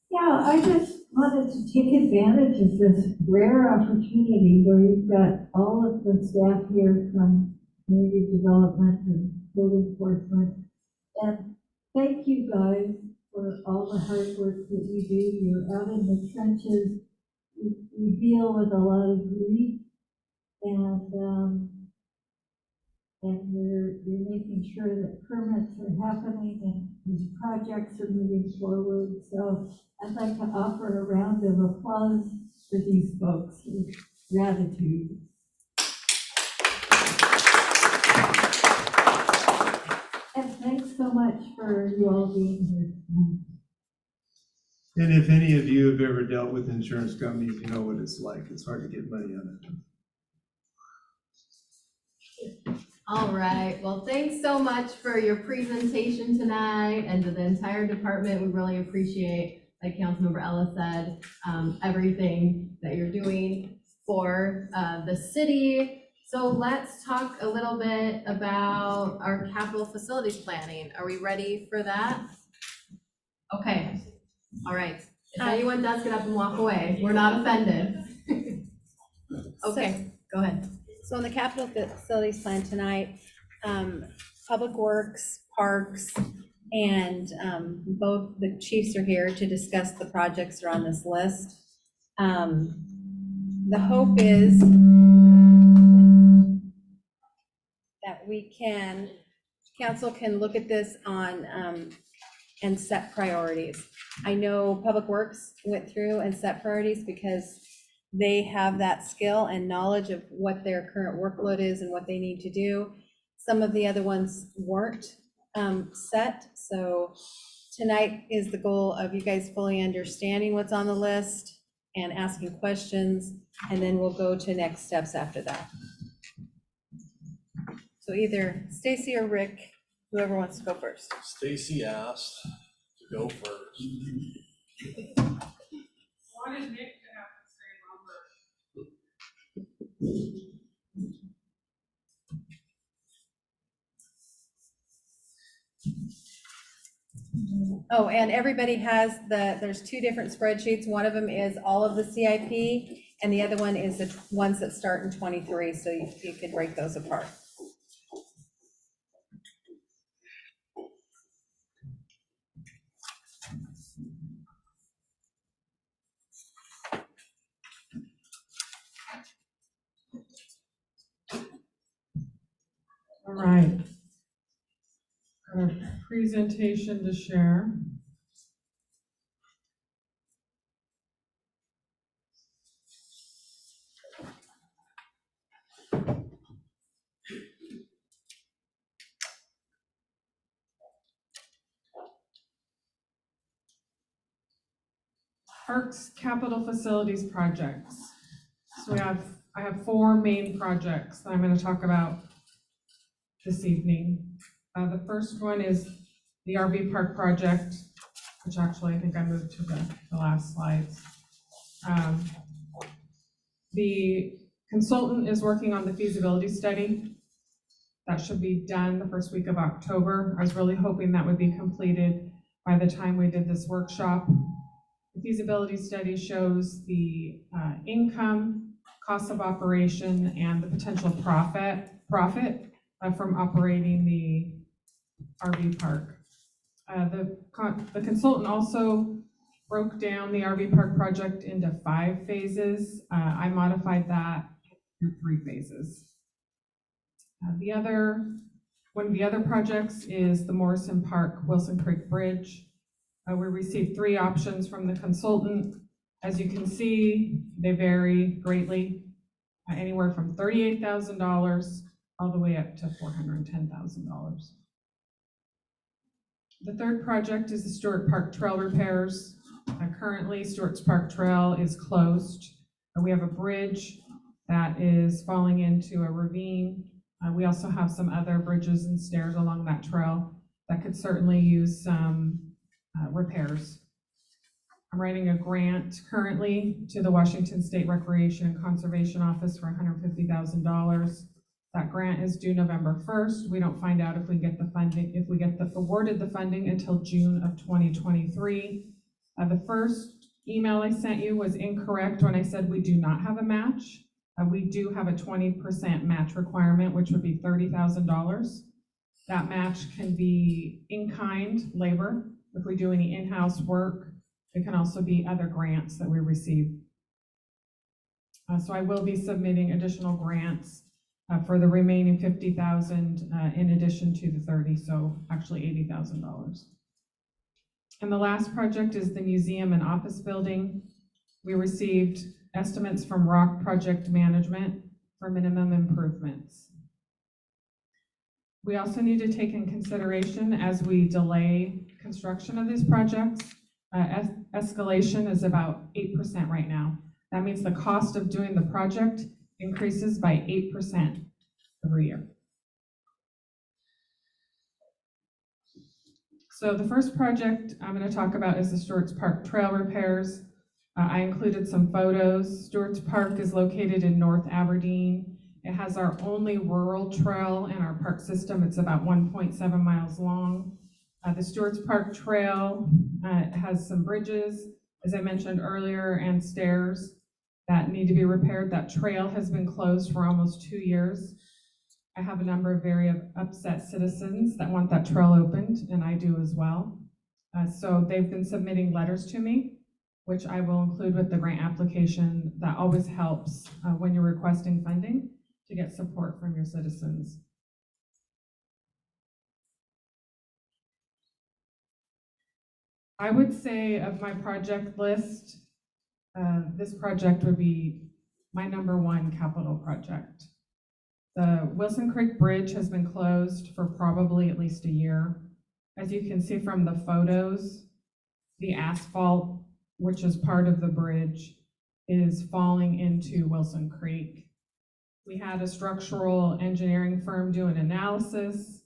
Speaker 7: Yeah, I just wanted to take advantage of this rare opportunity where you've got all of the staff here from community development and code enforcement. And thank you guys for all the hard work that you do. You're out in the trenches. You deal with a lot of grief, and you're making sure that permits are happening and these projects are moving forward. So I'd like to offer a round of applause for these folks with gratitude. And thanks so much for you all being here.
Speaker 5: and if any of you have ever dealt with insurance companies, you know what it's like. It's hard to get money on it.
Speaker 1: All right, well, thanks so much for your presentation tonight, and to the entire department. We really appreciate, like Councilmember Ellis said, everything that you're doing for the city. So let's talk a little bit about our capital facilities planning. Are we ready for that? Okay, all right. If anyone does get up and walk away, we're not offended. Okay, go ahead.
Speaker 11: So on the capital facilities plan tonight, Public Works, Parks, and both the chiefs are here to discuss the projects that are on this list. The hope is that council can look at this on and set priorities. I know Public Works went through and set priorities because they have that skill and knowledge of what their current workload is and what they need to do. Some of the other ones weren't set. So tonight is the goal of you guys fully understanding what's on the list and asking questions, and then we'll go to next steps after that. So either Stacy or Rick, whoever wants to go first.
Speaker 3: Stacy asked to go first.
Speaker 4: Wanted Nick to have to say longer.
Speaker 11: Oh, and everybody has there's two different spreadsheets. One of them is all of the CIP, and the other one is the ones that start in 23, so you could break those apart.
Speaker 12: All right. Got a presentation to share. Parks Capital Facilities projects. So I have four main projects that I'm going to talk about this evening. The first one is the RV park project, which actually I think I moved to the last slides. The consultant is working on the feasibility study. That should be done the first week of October. I was really hoping that would be completed by the time we did this workshop, The feasibility study shows the income, cost of operation, and the potential profit from operating the RV park. The consultant also broke down the RV park project into 5 phases. I modified that to 3 phases. One of the other projects is the Morrison Park Wilson Creek Bridge. We received 3 options from the consultant. As you can see, they vary greatly, anywhere from $38,000 all the way up to $410,000. The third project is the Steward Park Trail repairs. Currently, Stewards Park Trail is closed. We have a bridge that is falling into a ravine. We also have some other bridges and stairs along that trail that could certainly use some repairs. I'm writing a grant currently to the Washington State Recreation and Conservation Office for $150,000. That grant is due November 1st. We don't find out if we get the funding, if we get awarded the funding until June of 2023. The first email I sent you was incorrect when I said we do not have a match. We do have a 20% match requirement, which would be $30,000. That match can be in-kind labor. If we do any in-house work, it can also be other grants that we receive. So I will be submitting additional grants for the remaining $50,000 in addition to the 30, so actually $80,000. And the last project is the museum and office building. We received estimates from Rock Project Management for minimum improvements. We also need to take in consideration as we delay construction of these projects, escalation is about 8% right now. That means the cost of doing the project increases by 8% every year. So the first project I'm going to talk about is the Stewards Park Trail repairs. I included some photos. Stewards Park is located in North Aberdeen. It has our only rural trail in our park system. It's about 1.7 miles long. The Stewards Park Trail has some bridges, as I mentioned earlier, and stairs that need to be repaired. That trail has been closed for almost 2 years. I have a number of very upset citizens that want that trail opened, and I do as well. So they've been submitting letters to me, which I will include with the grant application. That always helps when you're requesting funding to get support from your citizens. I would say of my project list, this project would be my #1 capital project. The Wilson Creek Bridge has been closed for probably at least a year. As you can see from the photos, the asphalt, which is part of the bridge, is falling into Wilson Creek. We had a structural engineering firm do an analysis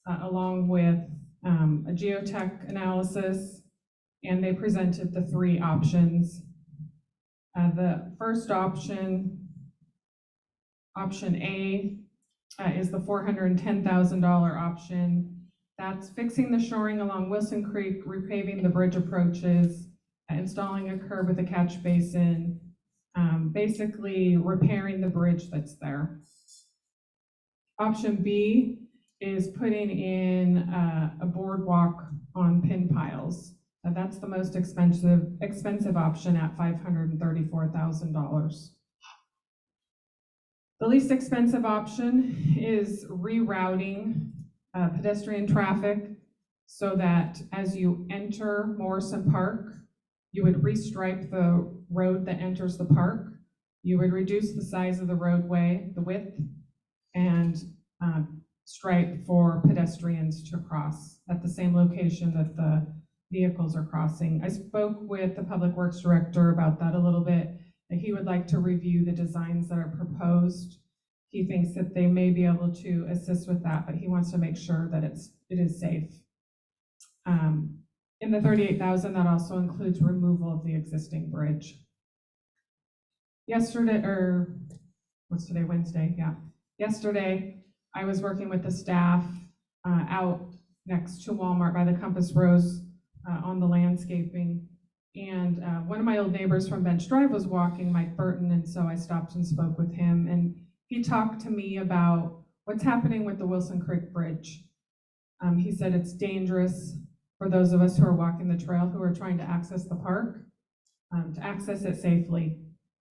Speaker 12: along with a geotech analysis, and they presented the 3 options. The first option, Option A, is the $410,000 option. That's fixing the shoring along Wilson Creek, repaving the bridge approaches, installing a curb with a catch basin, basically repairing the bridge that's there. Option B is putting in a boardwalk on pin piles. That's the most expensive option at $534,000. The least expensive option is rerouting pedestrian traffic so that as you enter Morrison Park, you would restripe the road that enters the park. You would reduce the size of the roadway, the width, and stripe for pedestrians to cross at the same location that the vehicles are crossing. I spoke with the Public Works Director about that a little bit, that he would like to review the designs that are proposed. He thinks that they may be able to assist with that, but he wants to make sure that it is safe. In the $38,000, that also includes removal of the existing bridge. Yesterday, or what's today, Wednesday? Yeah. Yesterday, I was working with the staff out next to Walmart by the Compass Rose on the landscaping. And one of my old neighbors from Bench Drive was walking, Mike Burton, and so I stopped and spoke with him. And he talked to me about what's happening with the Wilson Creek Bridge. He said it's dangerous for those of us who are walking the trail, who are trying to access the park, to access it safely.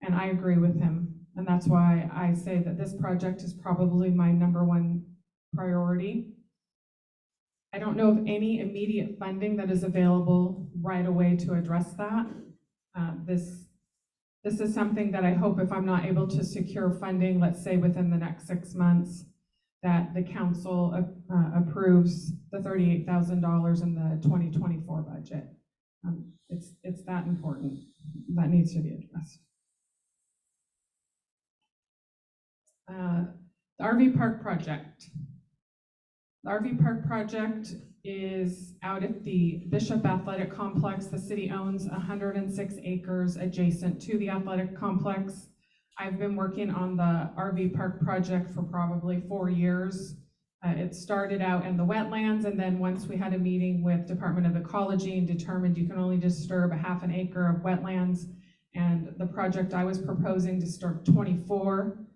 Speaker 12: And I agree with him. And that's why I say that this project is probably my #1 priority. I don't know of any immediate funding that is available right away to address that. This is something that I hope, if I'm not able to secure funding, let's say within the next 6 months, that the council approves the $38,000 in the 2024 budget. It's that important. That needs to be addressed. The RV Park project. The RV Park project is out at the Bishop Athletic Complex. The city owns 106 acres adjacent to the athletic complex. I've been working on the RV Park project for probably 4 years. It started out in the wetlands, and then once we had a meeting with Department of Ecology and determined you can only disturb a half an acre of wetlands, and the project I was proposing disturbed 24,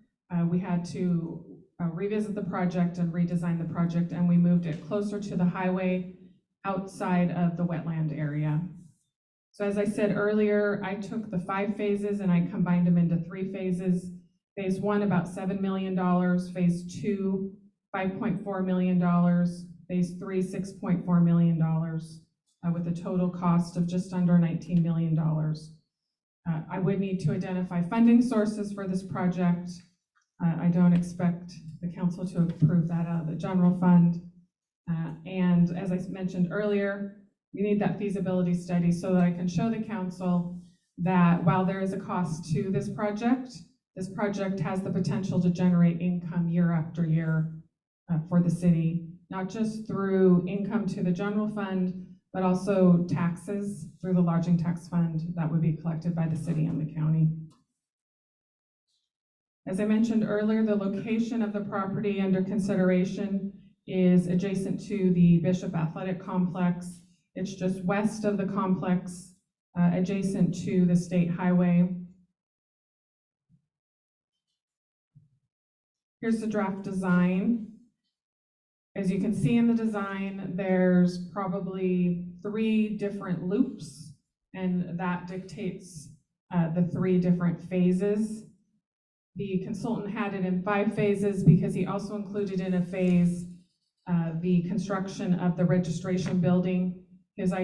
Speaker 12: we had to revisit the project and redesign the project, and we moved it closer to the highway outside of the wetland area. So as I said earlier, I took the 5 phases and I combined them into 3 phases. Phase 1, about $7 million. Phase 2, $5.4 million. Phase 3, $6.4 million, with a total cost of just under $19 million. I would need to identify funding sources for this project. I don't expect the council to approve that out of the general fund. And as I mentioned earlier, we need that feasibility study so that I can show the council that while there is a cost to this project has the potential to generate income year after year for the city, not just through income to the general fund, but also taxes through the lodging tax fund that would be collected by the city and the county. As I mentioned earlier, the location of the property under consideration is adjacent to the Bishop Athletic Complex. It's just west of the complex, adjacent to the state highway. Here's the draft design. As you can see in the design, there's probably 3 different loops, and that dictates the 3 different phases. The consultant had it in 5 phases because he also included in a phase the construction of the registration building. His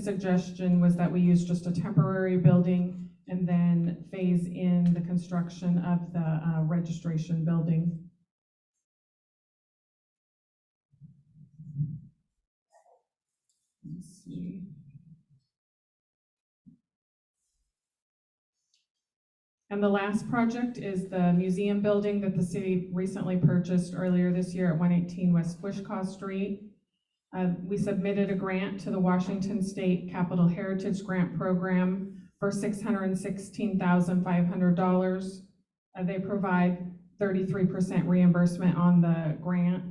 Speaker 12: suggestion was that we use just a temporary building and then phase in the construction of the registration building. Let's see. And the last project is the museum building that the city recently purchased earlier this year at 118 West Wishcaw Street. We submitted a grant to the Washington State Capital Heritage Grant Program for $616,500. They provide 33% reimbursement on the grant.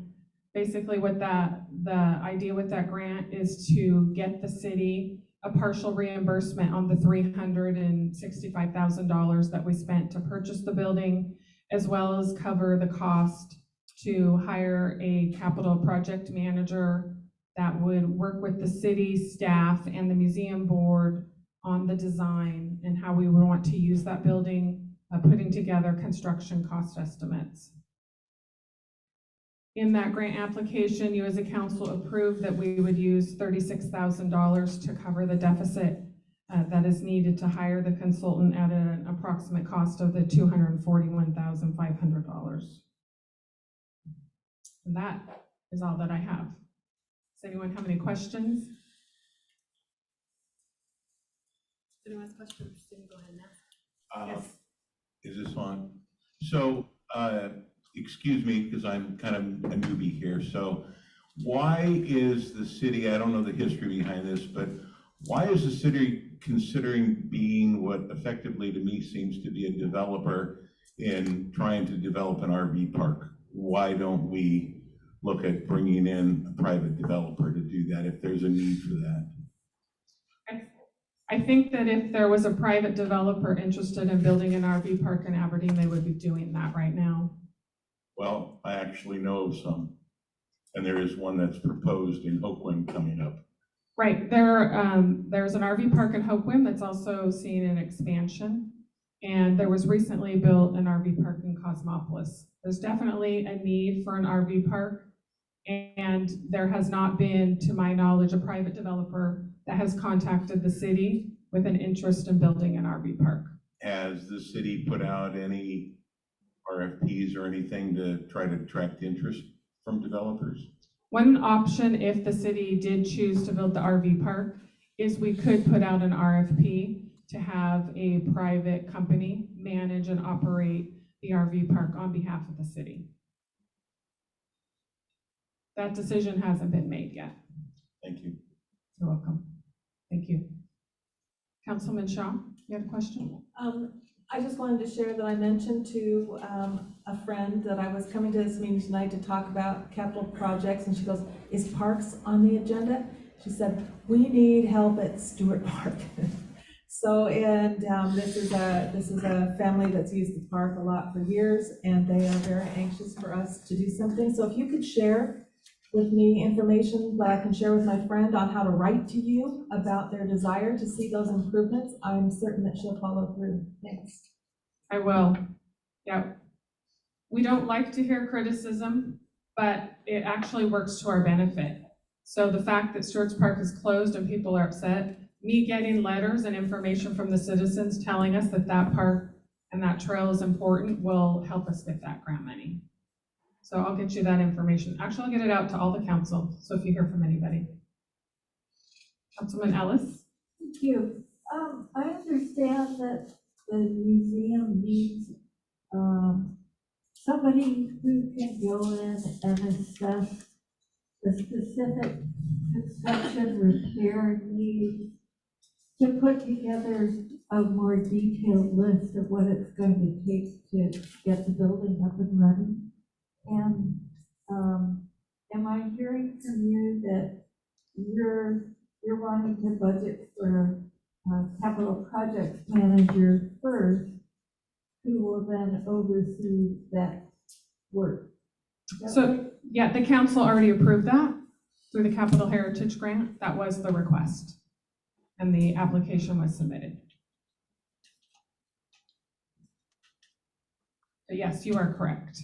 Speaker 12: Basically what the idea with that grant is to get the city a partial reimbursement on the $365,000 that we spent to purchase the building, as well as cover the cost to hire a capital project manager that would work with the city staff and the museum board on the design and how we would want to use that building, putting together construction cost estimates. In that grant application, you as a council approved that we would use $36,000 to cover the deficit that is needed to hire the consultant at an approximate cost of the $241,500. And that is all that I have. Does anyone have any questions?
Speaker 1: Does anyone have questions? Then go ahead and ask.
Speaker 13: Yes. Is this on? So, excuse me, because I'm kind of a newbie here. So why is the city, I don't know the history behind this, but why is the city considering being what effectively to me seems to be a developer in trying to develop an RV park? Why don't we look at bringing in a private developer to do that if there's a need for that?
Speaker 12: I think that if there was a private developer interested in building an RV park in Aberdeen, they would be doing that right now.
Speaker 13: Well, I actually know of some, and there is one that's proposed in Oakland coming up.
Speaker 12: Right, there's an RV park in Hopewind that's also seeing an expansion. And there was recently built an RV park in Cosmopolis. There's definitely a need for an RV park. And there has not been, to my knowledge, a private developer that has contacted the city with an interest in building an RV park.
Speaker 13: Has the city put out any RFPs or anything to try to attract interest from developers?
Speaker 12: One option, if the city did choose to build the RV park, is we could put out an RFP to have a private company manage and operate the RV park on behalf of the city. That decision hasn't been made yet.
Speaker 13: Thank you.
Speaker 12: You're welcome. Thank you. Councilman Shaw, you had a question?
Speaker 10: I just wanted to share that I mentioned to a friend that I was coming to this meeting tonight to talk about capital projects, and she goes, "Is parks on the agenda?" She said, "We need help at Steward Park." So, and this is a family that's used the park a lot for years, and they are very anxious for us to do something. So if you could share with me information that I can share with my friend on how to write to you about their desire to see those improvements, I'm certain that she'll follow through. Thanks.
Speaker 12: I will. Yeah. We don't like to hear criticism, but it actually works to our benefit. So the fact that Stewards Park is closed and people are upset, me getting letters and information from the citizens telling us that that park and that trail is important will help us get that grant money. So I'll get you that information. Actually, I'll get it out to all the council, so if you hear from anybody. Councilman Ellis?
Speaker 7: Thank you. I understand that the museum needs somebody who can go in and assess the specific construction repair needs to put together a more detailed list of what it's going to take to get the building up and running. And am I hearing from you that you're wanting to budget for a capital projects manager first, who will then oversee that work?
Speaker 12: So, yeah, the council already approved that through the Capital Heritage Grant. That was the request, and the application was submitted. But yes, you are correct.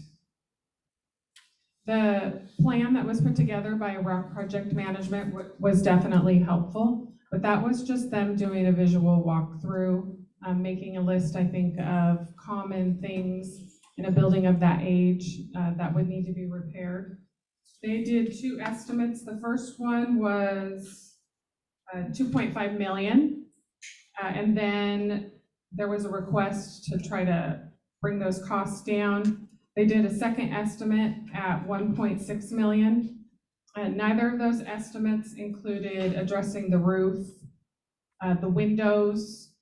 Speaker 12: The plan that was put together by Roundabout Project Management was definitely helpful, but that was just them doing a visual walkthrough, making a list, I think, of common things in a building of that age that would need to be repaired. They did two estimates. The first one was 2.5 million, and then there was a request to try to bring those costs down. They did a second estimate at 1.6 million. Neither of those estimates included addressing the roof, the windows,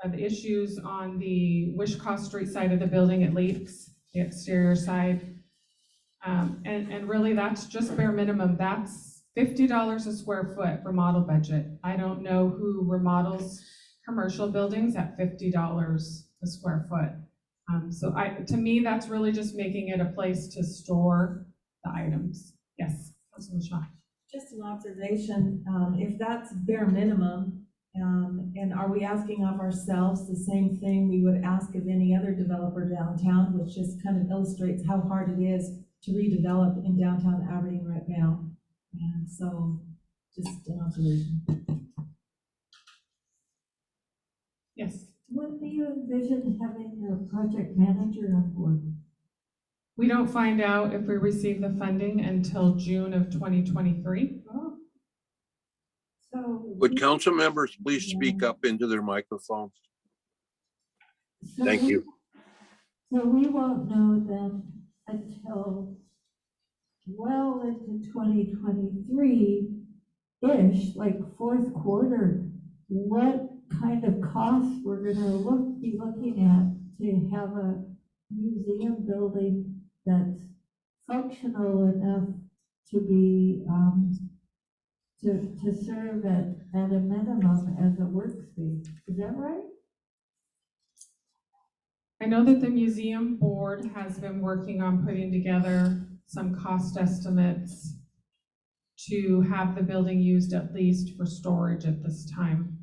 Speaker 12: the issues on the Wishcoff Street side of the building, it leaks, the exterior side. And really that's just bare minimum. That's $50 a square foot remodel budget. I don't know who remodels commercial buildings at $50 a square foot. So to me, that's really just making it a place to store the items. Yes, Councilman Shaw.
Speaker 10: Just an observation, if that's bare minimum, and are we asking of ourselves the same thing we would ask of any other developer downtown, which just kind of illustrates how hard it is to redevelop in downtown Aberdeen right now. And so, just an observation.
Speaker 12: Yes.
Speaker 7: When do you envision having a project manager on board?
Speaker 12: We don't find out if we receive the funding until June of 2023.
Speaker 7: Oh. So
Speaker 8: Would council members please speak up into their microphones? Thank you.
Speaker 7: So we won't know then until well into 2023-ish, like fourth quarter, what kind of costs we're gonna be looking at to have a museum building that's functional enough to be to serve at a minimum as a work fee. Is that right?
Speaker 12: I know that the museum board has been working on putting together some cost estimates to have the building used at least for storage at this time,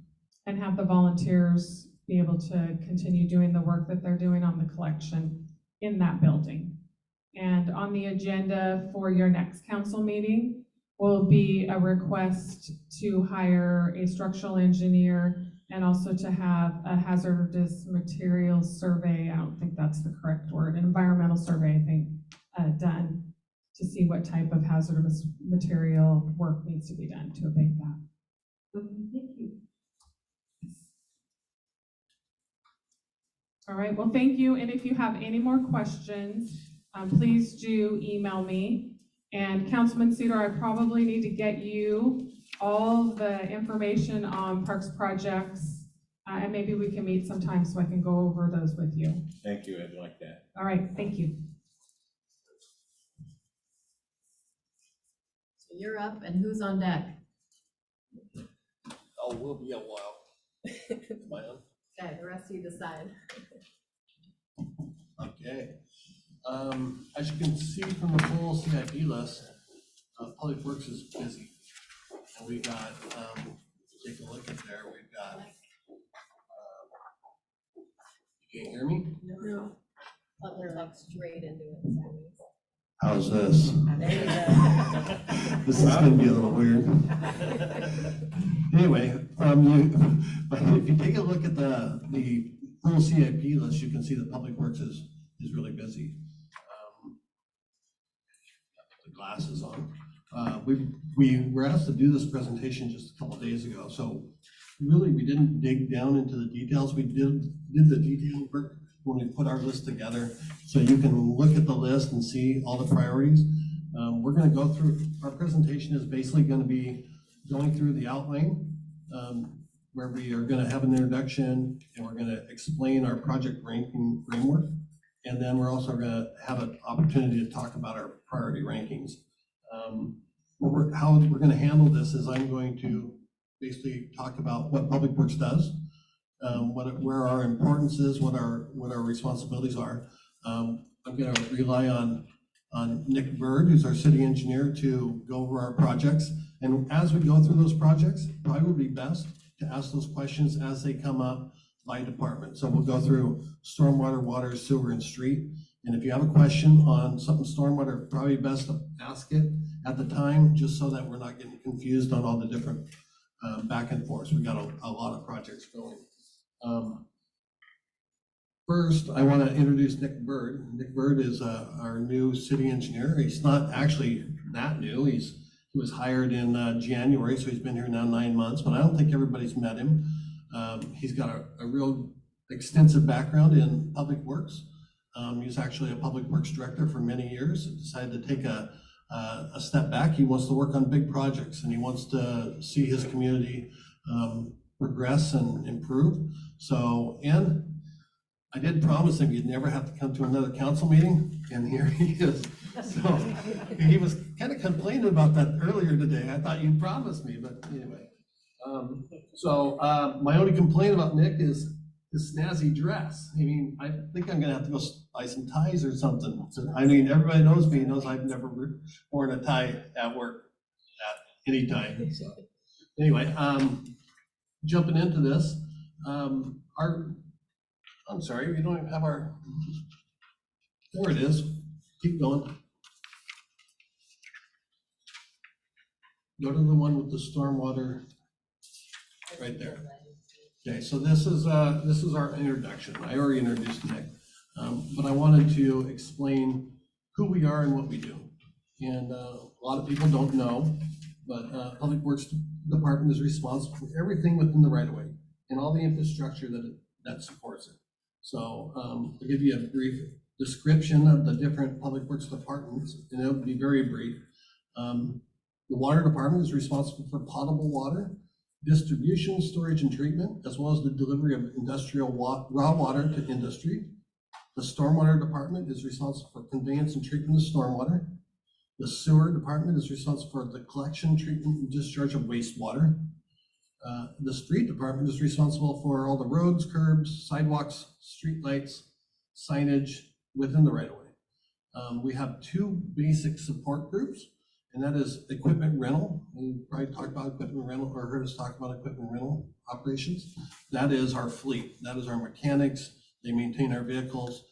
Speaker 12: and have the volunteers be able to continue doing the work that they're doing on the collection in that building. And on the agenda for your next council meeting will be a request to hire a structural engineer and also to have a hazardous materials survey, I don't think that's the correct word, an environmental survey, I think, done to see what type of hazardous material work needs to be done to abate that.
Speaker 7: Okay, thank you.
Speaker 12: All right, well, thank you. And if you have any more questions, please do email me. And Councilman Cedar, I probably need to get you all the information on parks projects, and maybe we can meet sometime so I can go over those with you.
Speaker 13: Thank you, I'd like that.
Speaker 12: All right, thank you.
Speaker 1: So you're up, and who's on deck?
Speaker 3: Oh, we'll be a while. Am I on?
Speaker 1: Okay, the rest of you decide.
Speaker 3: Okay. As you can see from the full CIP list, Public Works is busy. And we got, take a look at there, we've got, you can't hear me?
Speaker 1: No. But they're like straight into it.
Speaker 3: How's this?
Speaker 1: There you go.
Speaker 3: This is gonna be a little weird. Anyway, if you take a look at the full CIP list, you can see that Public Works is really busy. The glasses on. We were asked to do this presentation just a couple of days ago, so really we didn't dig down into the details. We did the detailed work when we put our list together, so you can look at the list and see all the priorities. We're gonna go through, our presentation is basically gonna be going through the outline, where we are gonna have an introduction, and we're gonna explain our project ranking framework, and then we're also gonna have an opportunity to talk about our priority rankings. How we're gonna handle this is I'm going to basically talk about what Public Works does, where our importance is, what our responsibilities are. I'm gonna rely on Nick Bird, who's our city engineer, to go over our projects. And as we go through those projects, probably would be best to ask those questions as they come up by department. So we'll go through stormwater, water, sewer, and street. And if you have a question on something stormwater, probably best to ask it at the time, just so that we're not getting confused on all the different back and forth. We got a lot of projects going. First, I want to introduce Nick Bird. Nick Bird is our new city engineer. He's not actually that new. He was hired in January, so he's been here now 9 months, but I don't think everybody's met him. He's got a real extensive background in public works. He was actually a public works director for many years, decided to take a step back. He wants to work on big projects, and he wants to see his community progress and improve. So, and I did promise him he'd never have to come to another council meeting, and here he is. So he was kind of complaining about that earlier today. I thought you promised me, but anyway. My only complaint about Nick is his snazzy dress. I mean, I think I'm gonna have to go buy some ties or something. I mean, everybody knows me, knows I've never worn a tie at work at any time. So anyway, jumping into this, I'm sorry, we don't even have our, there it is. Keep going. Go to the one with the stormwater right there. Okay, so this is our introduction. I already introduced Nick, but I wanted to explain who we are and what we do. And a lot of people don't know, but Public Works Department is responsible for everything within the right-of-way and all the infrastructure that supports it. So I'll give you a brief description of the different Public Works departments, and it'll be very brief. The Water Department is responsible for potable water, distribution, storage, and treatment, as well as the delivery of industrial raw water to industry. The Stormwater Department is responsible for conveyance and treatment of stormwater. The sewer department is responsible for the collection, treatment, and discharge of wastewater. The street department is responsible for all the roads, curbs, sidewalks, streetlights, signage within the right of way. We have two basic support groups, and that is equipment rental. You probably talked about equipment rental or heard us talk about equipment rental operations. That is our fleet. That is our mechanics. They maintain our vehicles.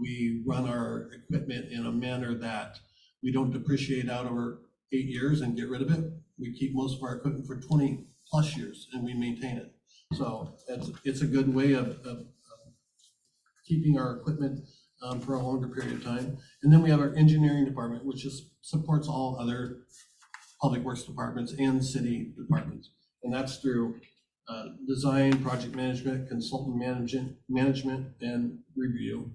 Speaker 3: We run our equipment in a manner that we don't depreciate out over 8 years and get rid of it. We keep most of our equipment for 20+ years and we maintain it. So it's a good way of keeping our equipment for a longer period of time. And then we have our engineering department, which supports all other public works departments and city departments. And that's through design, project management, consultant management, and review.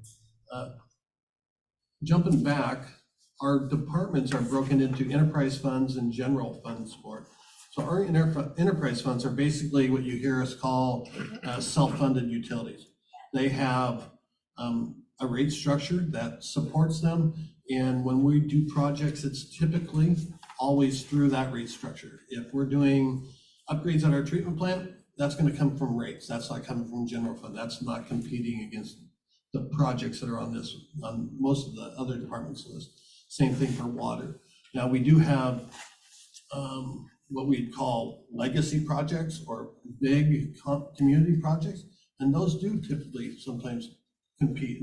Speaker 3: Jumping back, our departments are broken into enterprise funds and general fund support. So our enterprise funds are basically what you hear us call self-funded utilities. They have a rate structure that supports them. And when we do projects, it's typically always through that rate structure. If we're doing upgrades at our treatment plant, that's going to come from rates. That's not coming from general fund. That's not competing against the projects that are on most of the other departments list. Same thing for water. Now we do have what we'd call legacy projects or big community projects, and those do typically sometimes compete.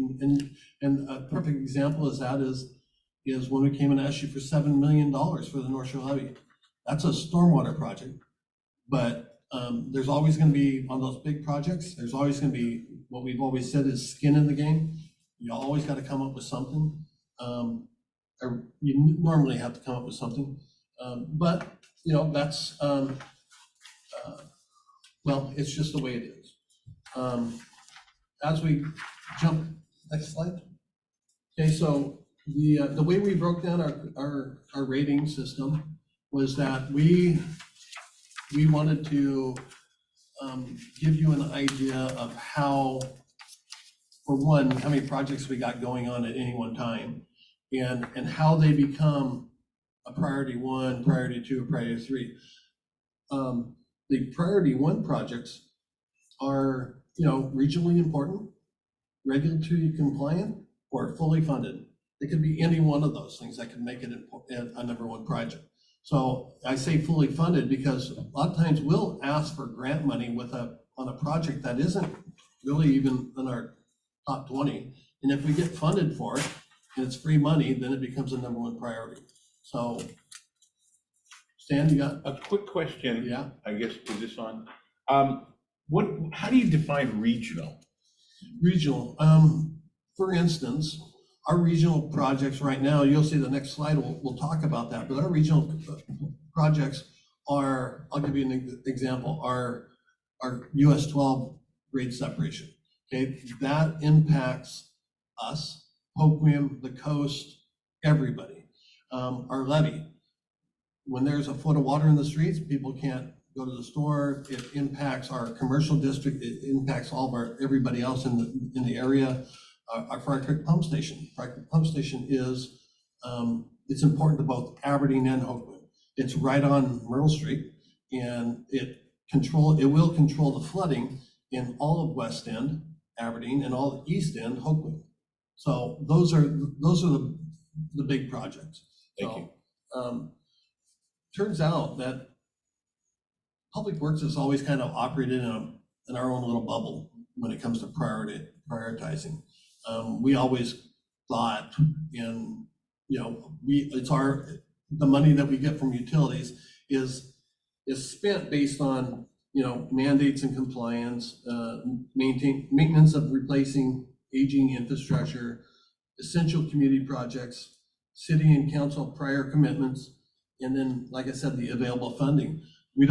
Speaker 3: And a perfect example is when we came and asked you for $7 million for the North Shore Levee. That's a stormwater project, but there's always going to be, on those big projects, there's always going to be, what we've always said is skin in the game. You always got to come up with something. Or you normally have to come up with something. But, you know, that's, well, it's just the way it is. As we jump, next slide. Okay, so the way we broke down our rating system was that we wanted to give you an idea of how, for one, how many projects we got going on at any one time, and how they become a priority 1, priority 2, priority 3. The priority 1 projects are, you know, regionally important, regulatory compliant, or fully funded. It could be any one of those things that could make it a number 1 project. So I say fully funded because a lot of times we'll ask for grant money on a project that isn't really even in our top 20. And if we get funded for it and it's free money, then it becomes a number 1 priority. So Stan, you got
Speaker 13: a quick question?
Speaker 3: Yeah.
Speaker 13: I guess, is this on? How do you define regional?
Speaker 3: Regional, for instance, our regional projects right now, you'll see the next slide, we'll talk about that, but our regional projects are, I'll give you an example, our US 12 grade separation, okay? That impacts us, Hoquiam, the coast, everybody. Our levee, when there's a foot of water in the streets, people can't go to the store. It impacts our commercial district. It impacts all of everybody else in the area. Our Fire Creek Pump Station. Fire Creek Pump Station is, it's important to both Aberdeen and Hoquiam. It's right on Myrtle Street, and it will control the flooding in all of West End, Aberdeen, and all of East End, Hoquiam. So those are the big projects.
Speaker 13: Thank you.
Speaker 3: Turns out that Public Works has always kind of operated in our own little bubble when it comes to prioritizing. We always thought the money that we get from utilities is spent based on, you know, mandates and compliance, maintenance of replacing aging infrastructure, essential community projects, city and council prior commitments, and then, like I said, the available funding. We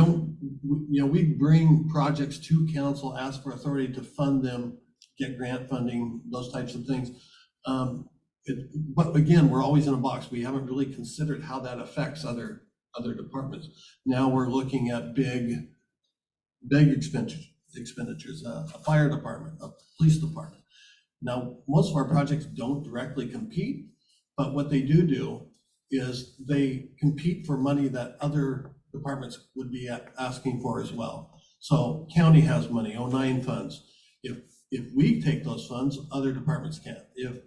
Speaker 3: bring projects to council, ask for authority to fund them, get grant funding, those types of things. But again, we're always in a box. We haven't really considered how that affects other departments. Now we're looking at big expenditures, a fire department, a police department. Now, most of our projects don't directly compete, but what they do is they compete for money that other departments would be asking for as well. So county has money, 09 funds. If we take those funds, other departments can't. If,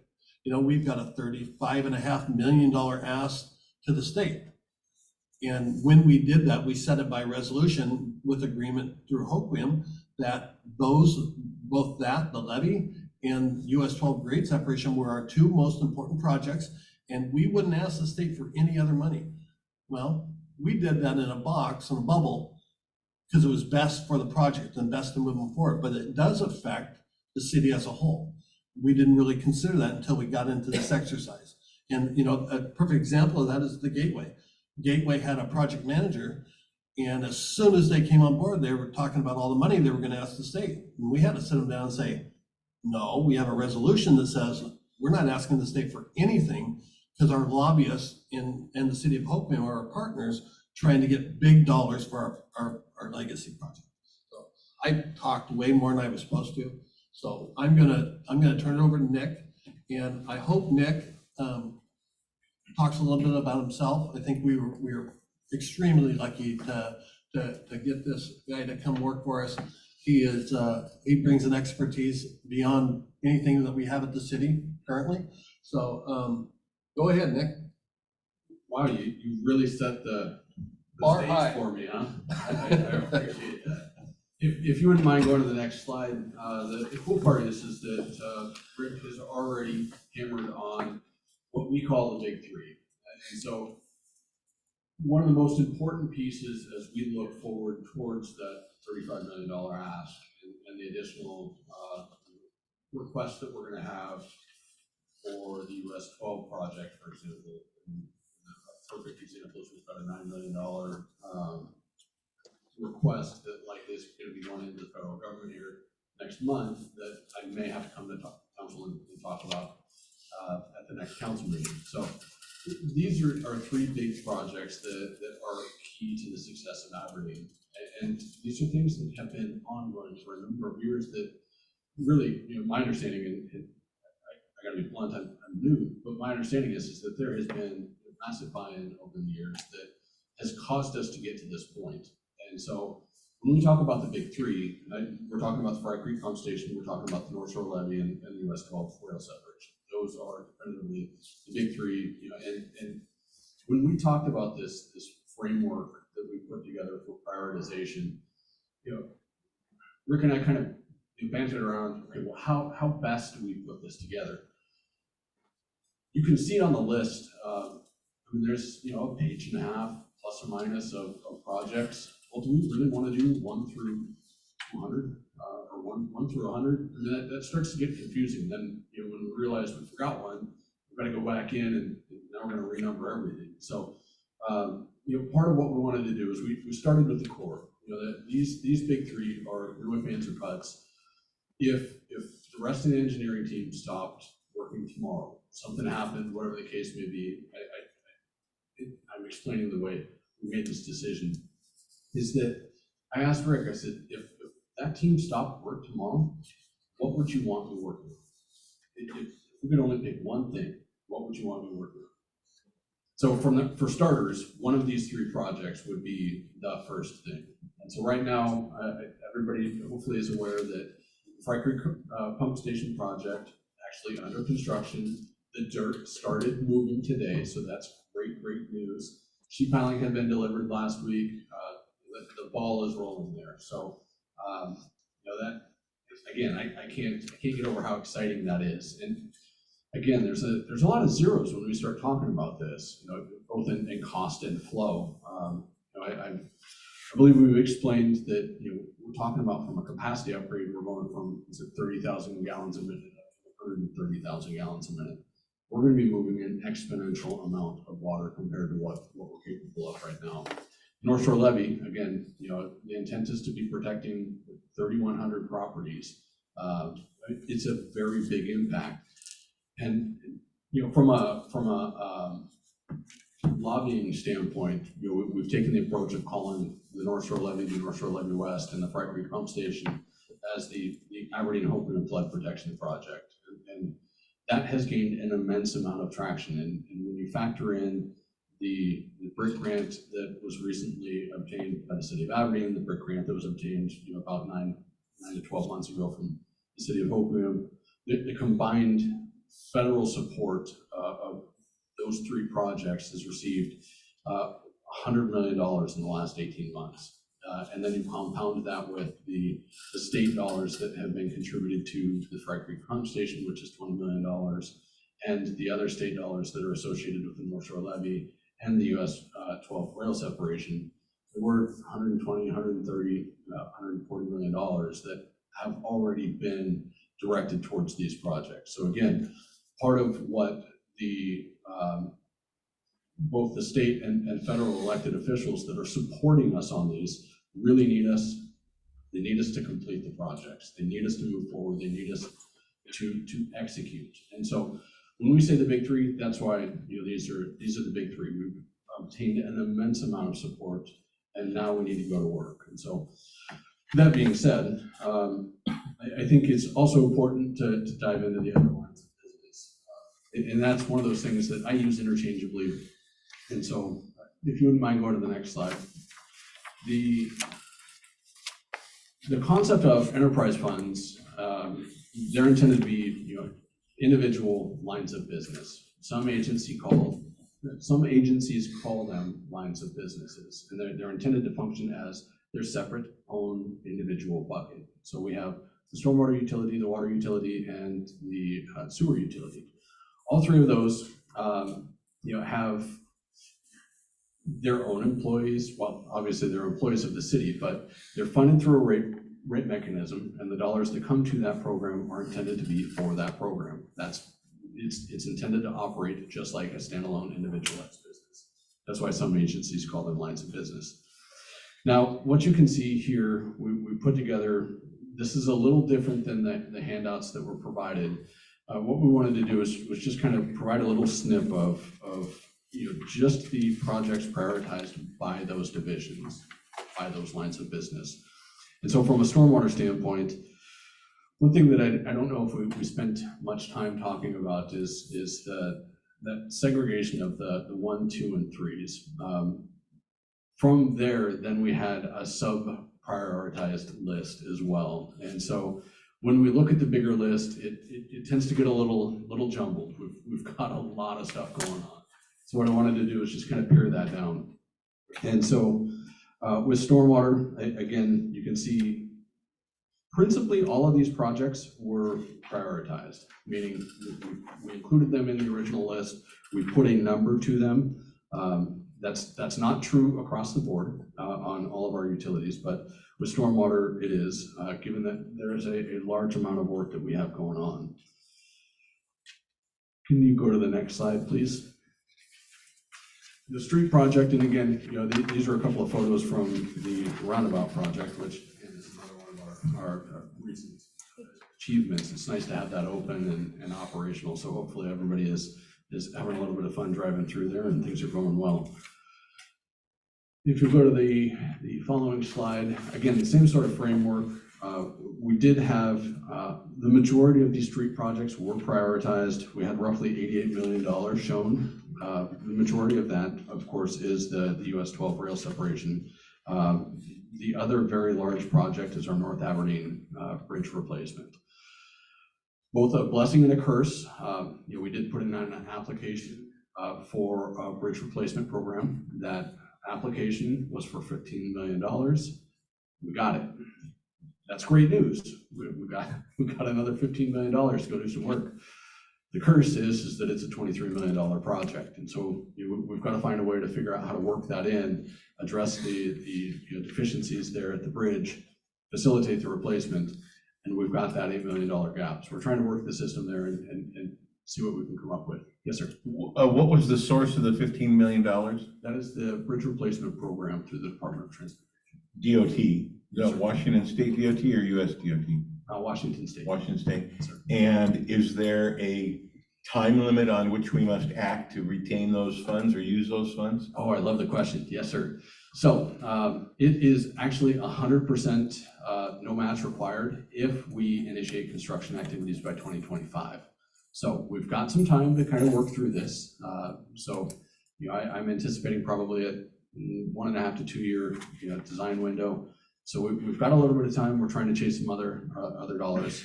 Speaker 3: we've got a $35.5 million ask to the state. And when we did that, we set it by resolution with agreement through HOPWM that both that, the levy and US 12 grade separation were our two most important projects, and we wouldn't ask the state for any other money. Well, we did that in a box, in a bubble, because it was best for the project and best to move them forward, but it does affect the city as a whole. We didn't really consider that until we got into this exercise. And, a perfect example of that is the Gateway. Gateway had a project manager, and as soon as they came on board, they were talking about all the money they were gonna ask the state. And we had to sit them down and say, no, we have a resolution that says we're not asking the state for anything, because our lobbyists and the city of Hopeman are our partners trying to get big dollars for our legacy project. So I talked way more than I was supposed to. So I'm gonna turn it over to Nick, and I hope Nick talks a little bit about himself. I think we were extremely lucky to get this guy to come work for us. He brings an expertise beyond anything that we have at the city currently. So go ahead, Nick.
Speaker 14: Wow, you really set the
Speaker 3: Bar
Speaker 14: stage
Speaker 3: high.
Speaker 14: for me, huh? I appreciate that. If you wouldn't mind going to the next slide, the cool part is that Rick has already hammered on what we call the big three. And so one of the most important pieces as we look forward towards that $35 million ask and the additional requests that we're gonna have for the US 12 project, for example. And a perfect example is we've got a $9 million request that likely is gonna be going into the federal government here next month that I may have to come to council and talk about at the next council meeting. So these are three big projects that are key to the success of Aberdeen. And these are things that have been ongoing for a number of years that really, my understanding, and I gotta be blunt, I'm new, but my understanding is that there has been massive buy-in over the years that has caused us to get to this point. And so when we talk about the big three, we're talking about the Fry Creek Pump Station, we're talking about the North Shore Levee and the US 12 rail separation. Those are definitively the big three, and when we talked about this framework that we put together for prioritization, Rick and I kind of bantered around, okay, well, how best do we put this together? You can see it on the list. There's a page and a half plus or minus of projects. Well, do we really want to do 1 through 200 or 1 through 100? I mean, that starts to get confusing. Then when we realize we forgot one, we've got to go back in and now we're going to renumber everything. So part of what we wanted to do is we started with the core. That these big three are no ifs, ands, or buts. If the rest of the engineering team stopped working tomorrow, something happened, whatever the case may be, I'm explaining the way we made this decision, is that I asked Rick, I said, if that team stopped work tomorrow, what would you want me working on? If we could only pick one thing, what would you want me working on? So for starters, one of these three projects would be the first thing. And so right now, everybody hopefully is aware that the Fry Creek Pump Station project, actually under construction, the dirt started moving today, so that's great news. Sheet piling had been delivered last week. The ball is rolling there. So that again, I can't get over how exciting that is. And again, there's a lot of zeros when we start talking about this, both in cost and flow. I believe we've explained that we're talking about from a capacity upgrade, we're going from 30,000 gallons a minute to 130,000 gallons a minute. We're going to be moving an exponential amount of water compared to what we're capable of right now. North Shore Levee, again, the intent is to be protecting 3,100 properties. It's a very big impact. And from a lobbying standpoint, we've taken the approach of calling the North Shore Levee the North Shore Levee West and the Fry Creek Pump Station as the Aberdeen Hopeman and Flood Protection Project. And that has gained an immense amount of traction. And when you factor in the brick grant that was recently obtained by the city of Aberdeen, the brick grant that was obtained, about 9 to 12 months ago from the city of Oakville. The combined federal support of those three projects has received $100 million in the last 18 months. And then you compound that with the state dollars that have been contributed to the Fry Creek Pump Station, which is $20 million, and the other state dollars that are associated with the North Shore Levy and the US 12 rail separation. We're 120, 130, 140 million dollars that have already been directed towards these projects. So again, part of what the both the state and federal elected officials that are supporting us on these really need us. They need us to complete the projects. They need us to move forward. They need us to execute. And so when we say the big three, that's why these are the big three. We've obtained an immense amount of support, and now we need to go to work. And so that being said, I think it's also important to dive into the other lines of business. And that's one of those things that I use interchangeably. And so if you wouldn't mind going to the next slide. The concept of enterprise funds, they're intended to be, individual lines of business. Some agencies call them lines of businesses, and they're intended to function as their separate own individual bucket. So we have the stormwater utility, the water utility, and the sewer utility. All three of those, have their own employees. Well, obviously they're employees of the city, but they're funded through a rate mechanism, and the dollars that come to that program are intended to be for that program. It's intended to operate just like a standalone individualized business. That's why some agencies call them lines of business. Now, what you can see here, we put together, this is a little different than the handouts that were provided. What we wanted to do was just kind of provide a little snip of just the projects prioritized by those divisions, by those lines of business. And so from a stormwater standpoint, one thing that I don't know if we spent much time talking about is that segregation of the 1, 2, and 3s. From there, then we had a sub-prioritized list as well. And so when we look at the bigger list, it tends to get a little jumbled. We've got a lot of stuff going on. So what I wanted to do is just kind of pare that down. And so with stormwater, again, you can see principally all of these projects were prioritized, meaning we included them in the original list. We put a number to them. That's not true across the board on all of our utilities, but with stormwater it is, given that there is a large amount of work that we have going on. Can you go to the next slide, please? The street project, and again, these are a couple of photos from the Roundabout Project, which is another one of our recent achievements. It's nice to have that open and operational, so hopefully everybody is having a little bit of fun driving through there and things are going well. If you go to the following slide, again, the same sort of framework. We did have the majority of these street projects were prioritized. We had roughly $88 million shown. The majority of that, of course, is the US 12 rail separation. The other very large project is our North Aberdeen bridge replacement. Both a blessing and a curse. We did put in an application for a bridge replacement program. That application was for $15 million. We got it. That's great news. We got another $15 million to go do some work. The curse is that it's a $23 million project. And so we've got to find a way to figure out how to work that in, address the deficiencies there at the bridge, facilitate the replacement, and we've got that $8 million gap. So we're trying to work the system there and see what we can come up with. Yes, sir.
Speaker 13: What was the source of the $15 million?
Speaker 14: That is the bridge replacement program through the Department of Transportation.
Speaker 13: DOT. Is that Washington State DOT or US DOT?
Speaker 14: Washington State.
Speaker 13: Washington State.
Speaker 14: Yes, sir.
Speaker 13: And is there a time limit on which we must act to retain those funds or use those funds?
Speaker 14: Oh, I love the question. Yes, sir. So it is actually 100% no match required if we initiate construction activities by 2025. So we've got some time to kind of work through this. So I'm anticipating probably a 1.5 to 2 year, design window. So we've got a little bit of time. We're trying to chase some other dollars.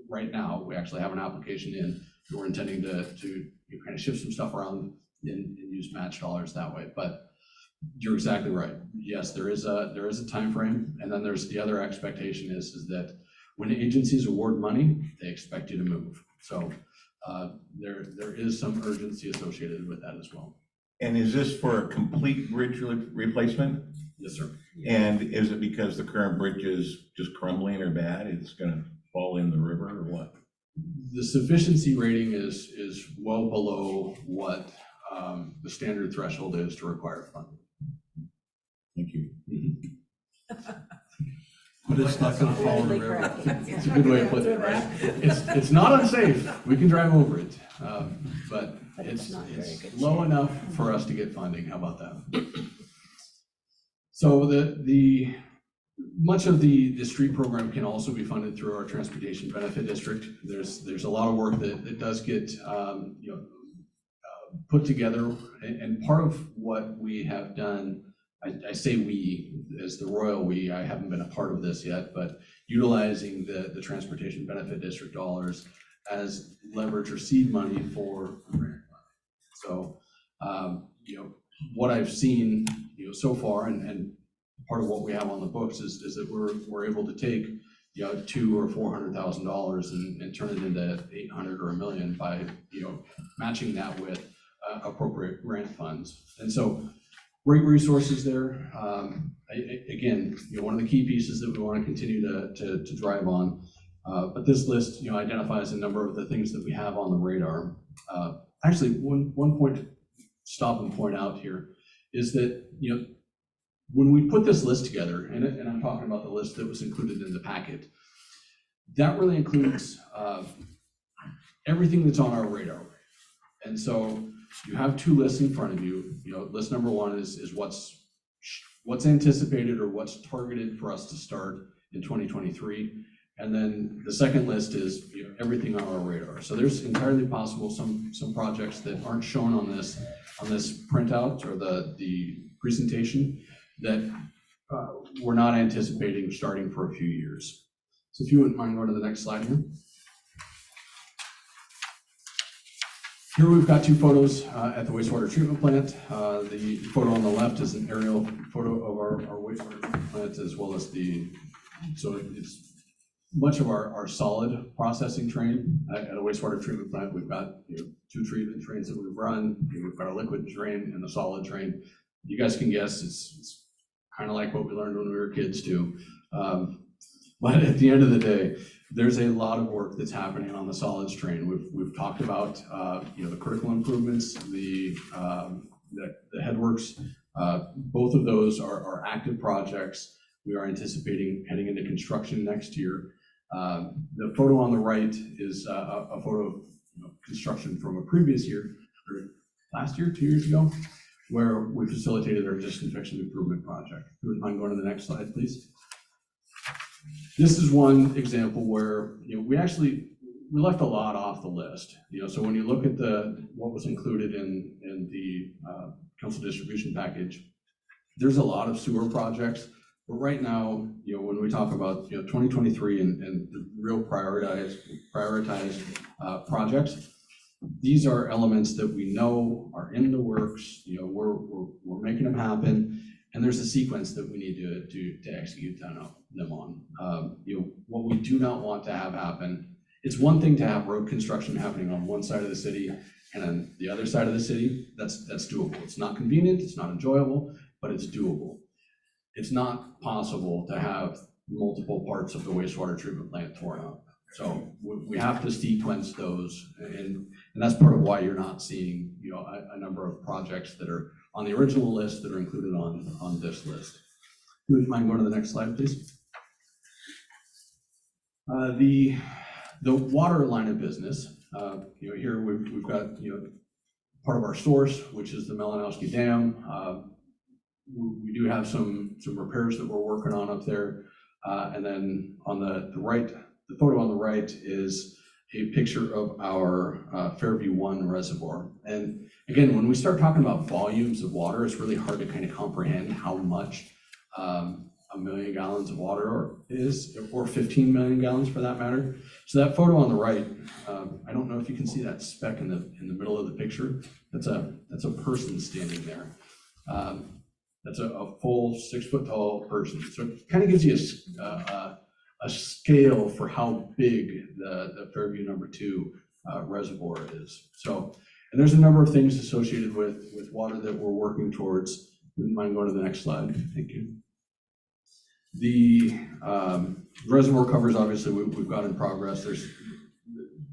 Speaker 14: Right now, we actually have an application in. We're intending to kind of shift some stuff around and use match dollars that way. But you're exactly right. Yes, there is a time frame, and then there's the other expectation is that when agencies award money, they expect you to move. So there is some urgency associated with that as well.
Speaker 13: And is this for a complete bridge replacement?
Speaker 14: Yes, sir.
Speaker 13: And is it because the current bridge is just crumbling or bad? It's gonna fall in the river or what?
Speaker 14: The sufficiency rating is well below what the standard threshold is to require funding.
Speaker 13: Thank you.
Speaker 3: But it's not gonna fall in the river.
Speaker 14: It's a good way to put it, right? It's not unsafe. We can drive over it, but it's low enough for us to get funding. How about that? So much of the street program can also be funded through our transportation benefit district. There's a lot of work that does get put together, and part of what we have done, I say we as the royal we, I haven't been a part of this yet, but utilizing the transportation benefit district dollars as leverage or seed money for grant funding. So what I've seen so far, and part of what we have on the books is that we're able to take $200,000 or $400,000 and turn it into 800 or $1 million by matching that with appropriate grant funds. And so great resources there. Again, one of the key pieces that we want to continue to drive on. But this list identifies a number of the things that we have on the radar. Actually, one point to stop and point out here is that when we put this list together, and I'm talking about the list that was included in the packet, that really includes everything that's on our radar. And so you have two lists in front of you. List number one is what's anticipated or what's targeted for us to start in 2023. And then the second list is everything on our radar. So there's entirely possible some projects that aren't shown on this printout or the presentation that we're not anticipating starting for a few years. So if you wouldn't mind going to the next slide here. Here we've got two photos at the wastewater treatment plant. The photo on the left is an aerial photo of our wastewater treatment plant, as well as so it's much of our solid processing train at a wastewater treatment plant. We've got two treatment trains that we've run. We've got a liquid train and a solid train. You guys can guess it's kind of like what we learned when we were kids too. But at the end of the day, there's a lot of work that's happening on the solids train. We've talked about the critical improvements, the headworks. Both of those are active projects. We are anticipating heading into construction next year. The photo on the right is a photo of construction from a previous year, or last year, 2 years ago, where we facilitated our disinfection improvement project. If you would mind going to the next slide, please. This is one example where we left a lot off the list. So when you look at what was included in the council distribution package, there's a lot of sewer projects. But right now, when we talk about 2023 and the real prioritized projects, these are elements that we know are in the works. We're making them happen, and there's a sequence that we need to execute them on. What we do not want to have happen. It's one thing to have road construction happening on one side of the city, and on the other side of the city, that's doable. It's not convenient, it's not enjoyable, but it's doable. It's not possible to have multiple parts of the wastewater treatment plant torn up. So we have to sequence those, and that's part of why you're not seeing a number of projects that are on the original list that are included on this list. Would you mind going to the next slide, please? The water line of business, here we've got part of our source, which is the Melanowski Dam. We do have some repairs that we're working on up there, and then on the right, the photo on the right is a picture of our Fairview 1 reservoir. And again, when we start talking about volumes of water, it's really hard to kind of comprehend how much 1 million gallons of water is, or 15 million gallons for that matter. So that photo on the right, I don't know if you can see that speck in the middle of the picture. That's a person standing there. That's a full 6 foot tall person. So it kind of gives you a scale for how big the Fairview number 2 reservoir is. So, and there's a number of things associated with water that we're working towards. Wouldn't mind going to the next slide. Thank you. The reservoir covers, obviously, we've got in progress. There's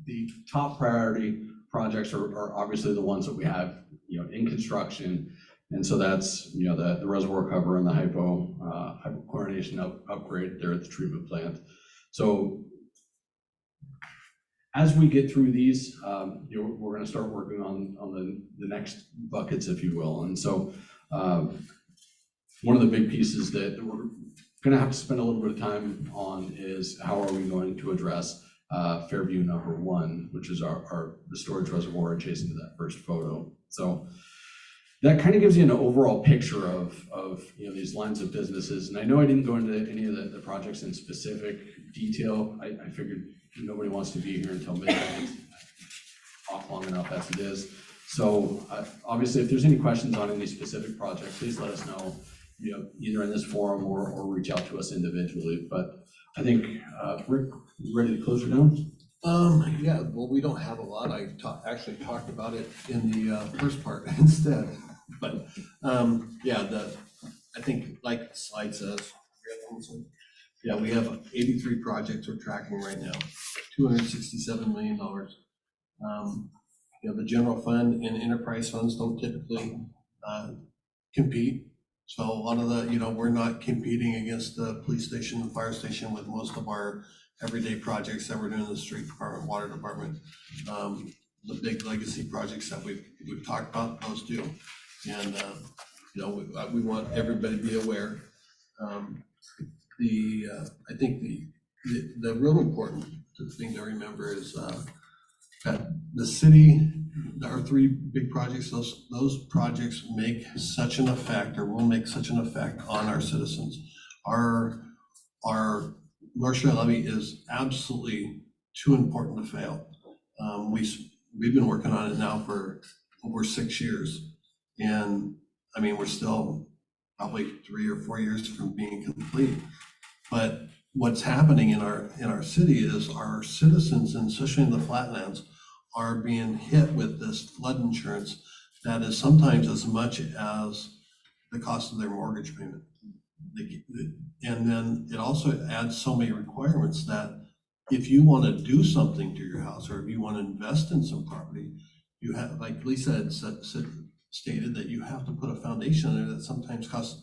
Speaker 14: the top priority projects are obviously the ones that we have, in construction. And so that's, the reservoir cover and the hypochlorination upgrade there at the treatment plant. So as we get through these, we're going to start working on the next buckets, if you will. And so one of the big pieces that we're going to have to spend a little bit of time on is how are we going to address Fairview number 1, which is the storage reservoir adjacent to that first photo. So that kind of gives you an overall picture of these lines of businesses. And I know I didn't go into any of the projects in specific detail. I figured nobody wants to be here until midnight. It's off long enough as it is. So obviously, if there's any questions on any specific project, please let us know, either in this forum or reach out to us individually. But I think, Rick, you ready to close it down?
Speaker 3: Yeah, well, we don't have a lot. I actually talked about it in the first part instead. But I think like the slide says, yeah, we have 83 projects we're tracking right now, $267 million. The general fund and enterprise funds don't typically compete. So a lot of we're not competing against the police station and fire station with most of our everyday projects that we're doing in the street department, water department. The big legacy projects that we've talked about, those do. And we want everybody to be aware. I think the real important thing to remember is that the city, our 3 big projects, those projects make such an effect, or will make such an effect on our citizens. Our North Shore levy is absolutely too important to fail. We've been working on it now for over 6 years. And I mean, we're still probably 3 or 4 years from being complete. But what's happening in our city is our citizens, and especially in the flatlands, are being hit with this flood insurance that is sometimes as much as the cost of their mortgage payment. And then it also adds so many requirements that if you want to do something to your house, or if you want to invest in some property, you have, like Lisa had stated, that you have to put a foundation in there that sometimes costs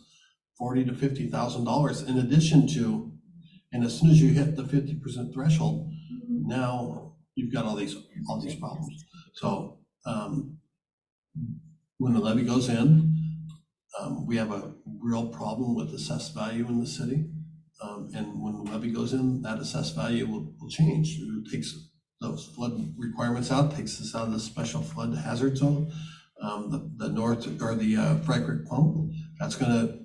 Speaker 3: $40,000 to $50,000 in addition to, and as soon as you hit the 50% threshold, now you've got all these problems. So when the levy goes in, we have a real problem with assessed value in the city. And when the levy goes in, that assessed value will change. It takes those flood requirements out, takes us out of the special flood hazard zone. The north, or the Fry Creek pump, that's gonna,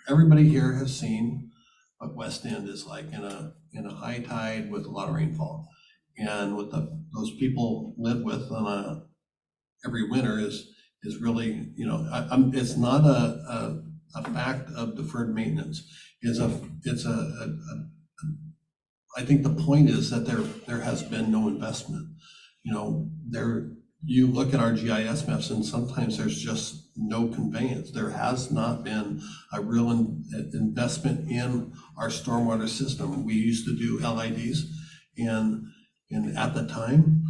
Speaker 3: everybody here has seen what West End is like in a high tide with a lot of rainfall. And what those people live with on every winter is really, it's not a fact of deferred maintenance. I think the point is that there has been no investment. You look at our GIS maps and sometimes there's just no conveyance. There has not been a real investment in our stormwater system. We used to do LIDs, and at the time,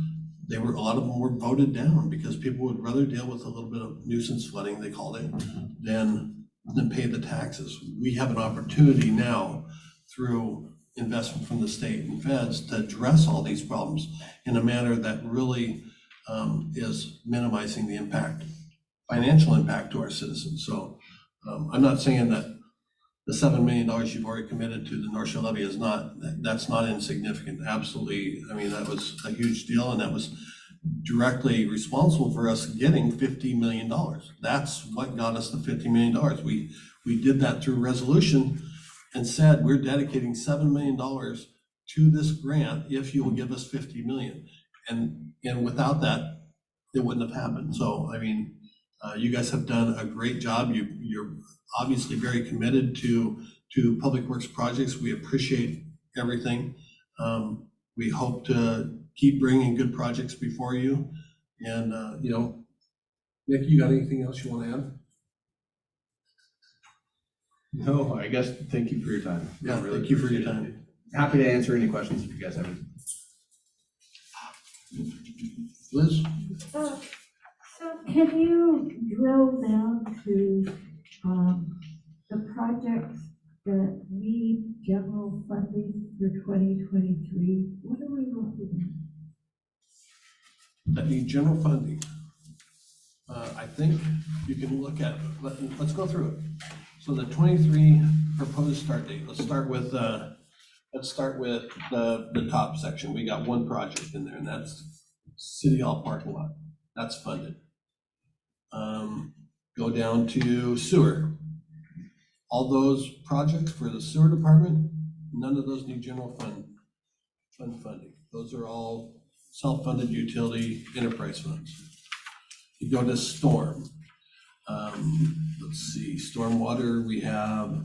Speaker 3: a lot of them were voted down because people would rather deal with a little bit of nuisance flooding, they called it, than pay the taxes. We have an opportunity now through investment from the state and feds to address all these problems in a manner that really is minimizing the financial impact to our citizens. So I'm not saying that the $7 million you've already committed to the North Shore levy is not, that's not insignificant, absolutely. I mean, that was a huge deal, and that was directly responsible for us getting $50 million. That's what got us the $50 million. We did that through resolution and said, we're dedicating $7 million to this grant if you will give us 50 million. And without that, it wouldn't have happened. So, I mean, you guys have done a great job. You're obviously very committed to public works projects. We appreciate everything. We hope to keep bringing good projects before you. And, you know, Nick, you got anything else you want to add?
Speaker 14: No, I guess, thank you for your time.
Speaker 3: Yeah,
Speaker 14: Really
Speaker 3: thank you for your
Speaker 14: appreciate it.
Speaker 3: time.
Speaker 14: Happy to answer any questions if you guys have any.
Speaker 3: Liz?
Speaker 7: So can you drill down to the projects that need general funding for 2023? What are we looking
Speaker 3: That need general funding. I think you can look at, let's go through it. So the 23 proposed start date, let's start with the top section. We got one project in there, and that's City Hall parking lot. That's funded. Go down to sewer. All those projects for the sewer department, none of those need general fund funding. Those are all self-funded utility enterprise funds. You go to storm. Let's see, stormwater, we have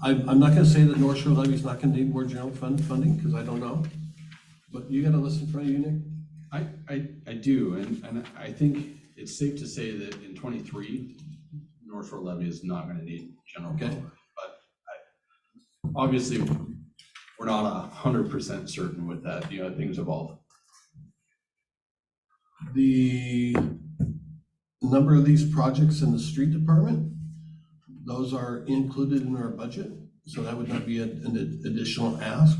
Speaker 3: I'm not gonna say that North Shore levy is not gonna need more general fund funding, because I don't know. But you got a list in front of you, Nick?
Speaker 14: I do, and I think it's safe to say that in 23, North Shore levy is not gonna need general
Speaker 3: Okay.
Speaker 14: fund. But obviously, we're not 100% certain with that, you know, things evolve.
Speaker 3: The number of these projects in the street department, those are included in our budget, so that would not be an additional ask.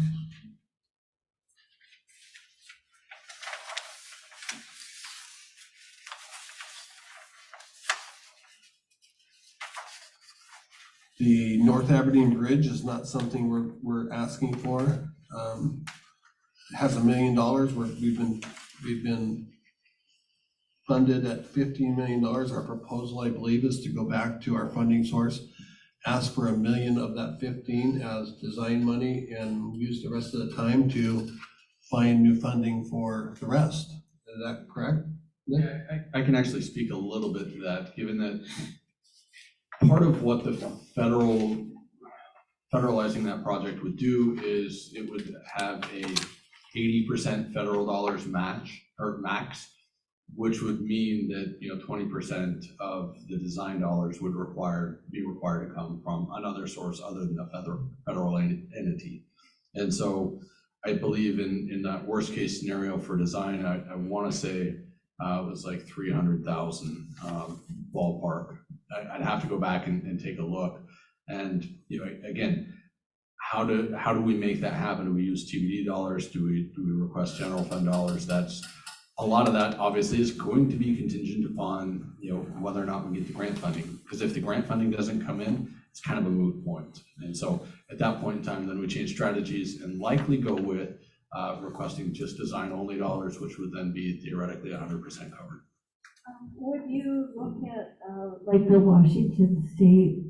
Speaker 3: The North Aberdeen Bridge is not something we're asking for. It has $1 million. We've been funded at $15 million. Our proposal, I believe, is to go back to our funding source, ask for $1 million of that 15 as design money, and use the rest of the time to find new funding for the rest. Is that correct?
Speaker 14: Yeah, I can actually speak a little bit to that, given that part of what the federalizing that project would do is it would have a 80% federal dollars match or max, which would mean that, you know, 20% of the design dollars would be required to come from another source other than a federal entity. And so I believe in that worst case scenario for design, I want to say it was like 300,000 ballpark. I'd have to go back and take a look. And, you know, again, how do we make that happen? Do we use TBD dollars? Do we request general fund dollars? That's a lot of that obviously is going to be contingent upon, you know, whether or not we get the grant funding. Because if the grant funding doesn't come in, it's kind of a moot point. And so at that point in time, then we change strategies and likely go with requesting just design only dollars, which would then be theoretically 100% covered.
Speaker 7: Would you look at, like the Washington State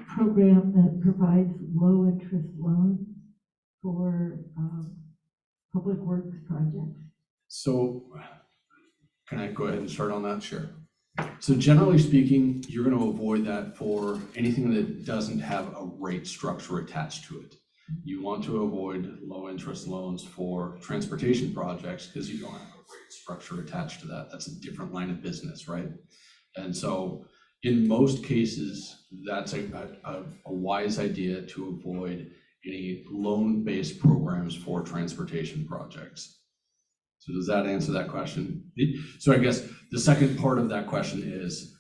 Speaker 7: program that provides low interest loans for public works projects?
Speaker 14: So can I go ahead and start on that? Sure. So generally speaking, you're going to avoid that for anything that doesn't have a rate structure attached to it. You want to avoid low interest loans for transportation projects because you don't have a rate structure attached to that. That's a different line of business, right? And so in most cases, that's a wise idea to avoid any loan-based programs for transportation projects. So does that answer that question? So I guess the second part of that question is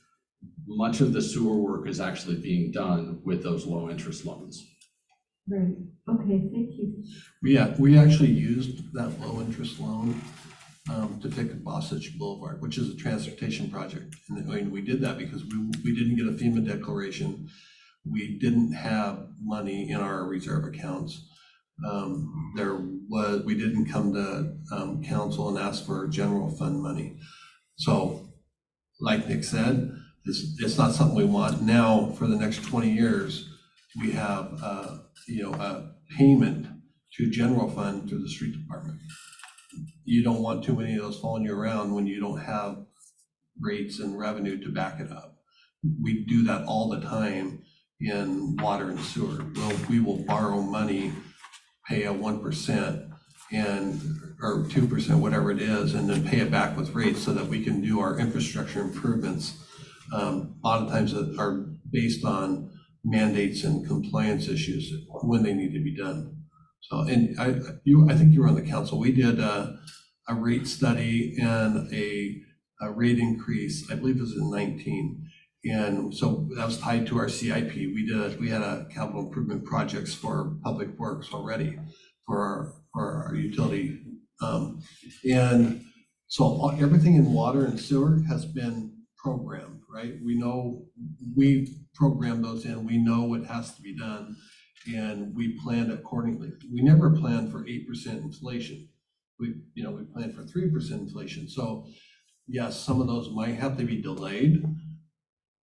Speaker 14: much of the sewer work is actually being done with those low interest loans.
Speaker 7: Right, okay, thank you.
Speaker 3: We actually used that low interest loan to fix Bosich Boulevard, which is a transportation project. And we did that because we didn't get a FEMA declaration. We didn't have money in our reserve accounts. We didn't come to council and ask for general fund money. So like Nick said, it's not something we want. Now for the next 20 years, we have a payment to general fund through the street department. You don't want too many of those following you around when you don't have rates and revenue to back it up. We do that all the time in water and sewer. We will borrow money, pay a 1% or 2%, whatever it is, and then pay it back with rates so that we can do our infrastructure improvements. A lot of times that are based on mandates and compliance issues when they need to be done. So, and I think you were on the council. We did a rate study and a rate increase, I believe it was in 19. And so that was tied to our CIP. We had a capital improvement projects for public works already for our utility. And so everything in water and sewer has been programmed, right? We know, we program those in, we know what has to be done, and we planned accordingly. We never planned for 8% inflation. We planned for 3% inflation. So yes, some of those might have to be delayed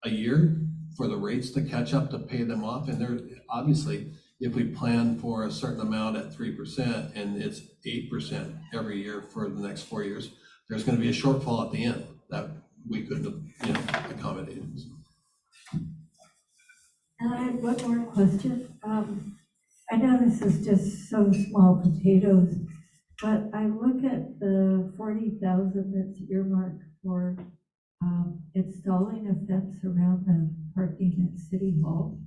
Speaker 3: a year for the rates to catch up to pay them off. And they're obviously, if we plan for a certain amount at 3% and it's 8% every year for the next 4 years, there's going to be a shortfall at the end that we couldn't have accommodated.
Speaker 7: And I have one more question. I know this is just so small potatoes, but I look at the 40,000 that's earmarked for installing a fence around the parking at City Hall.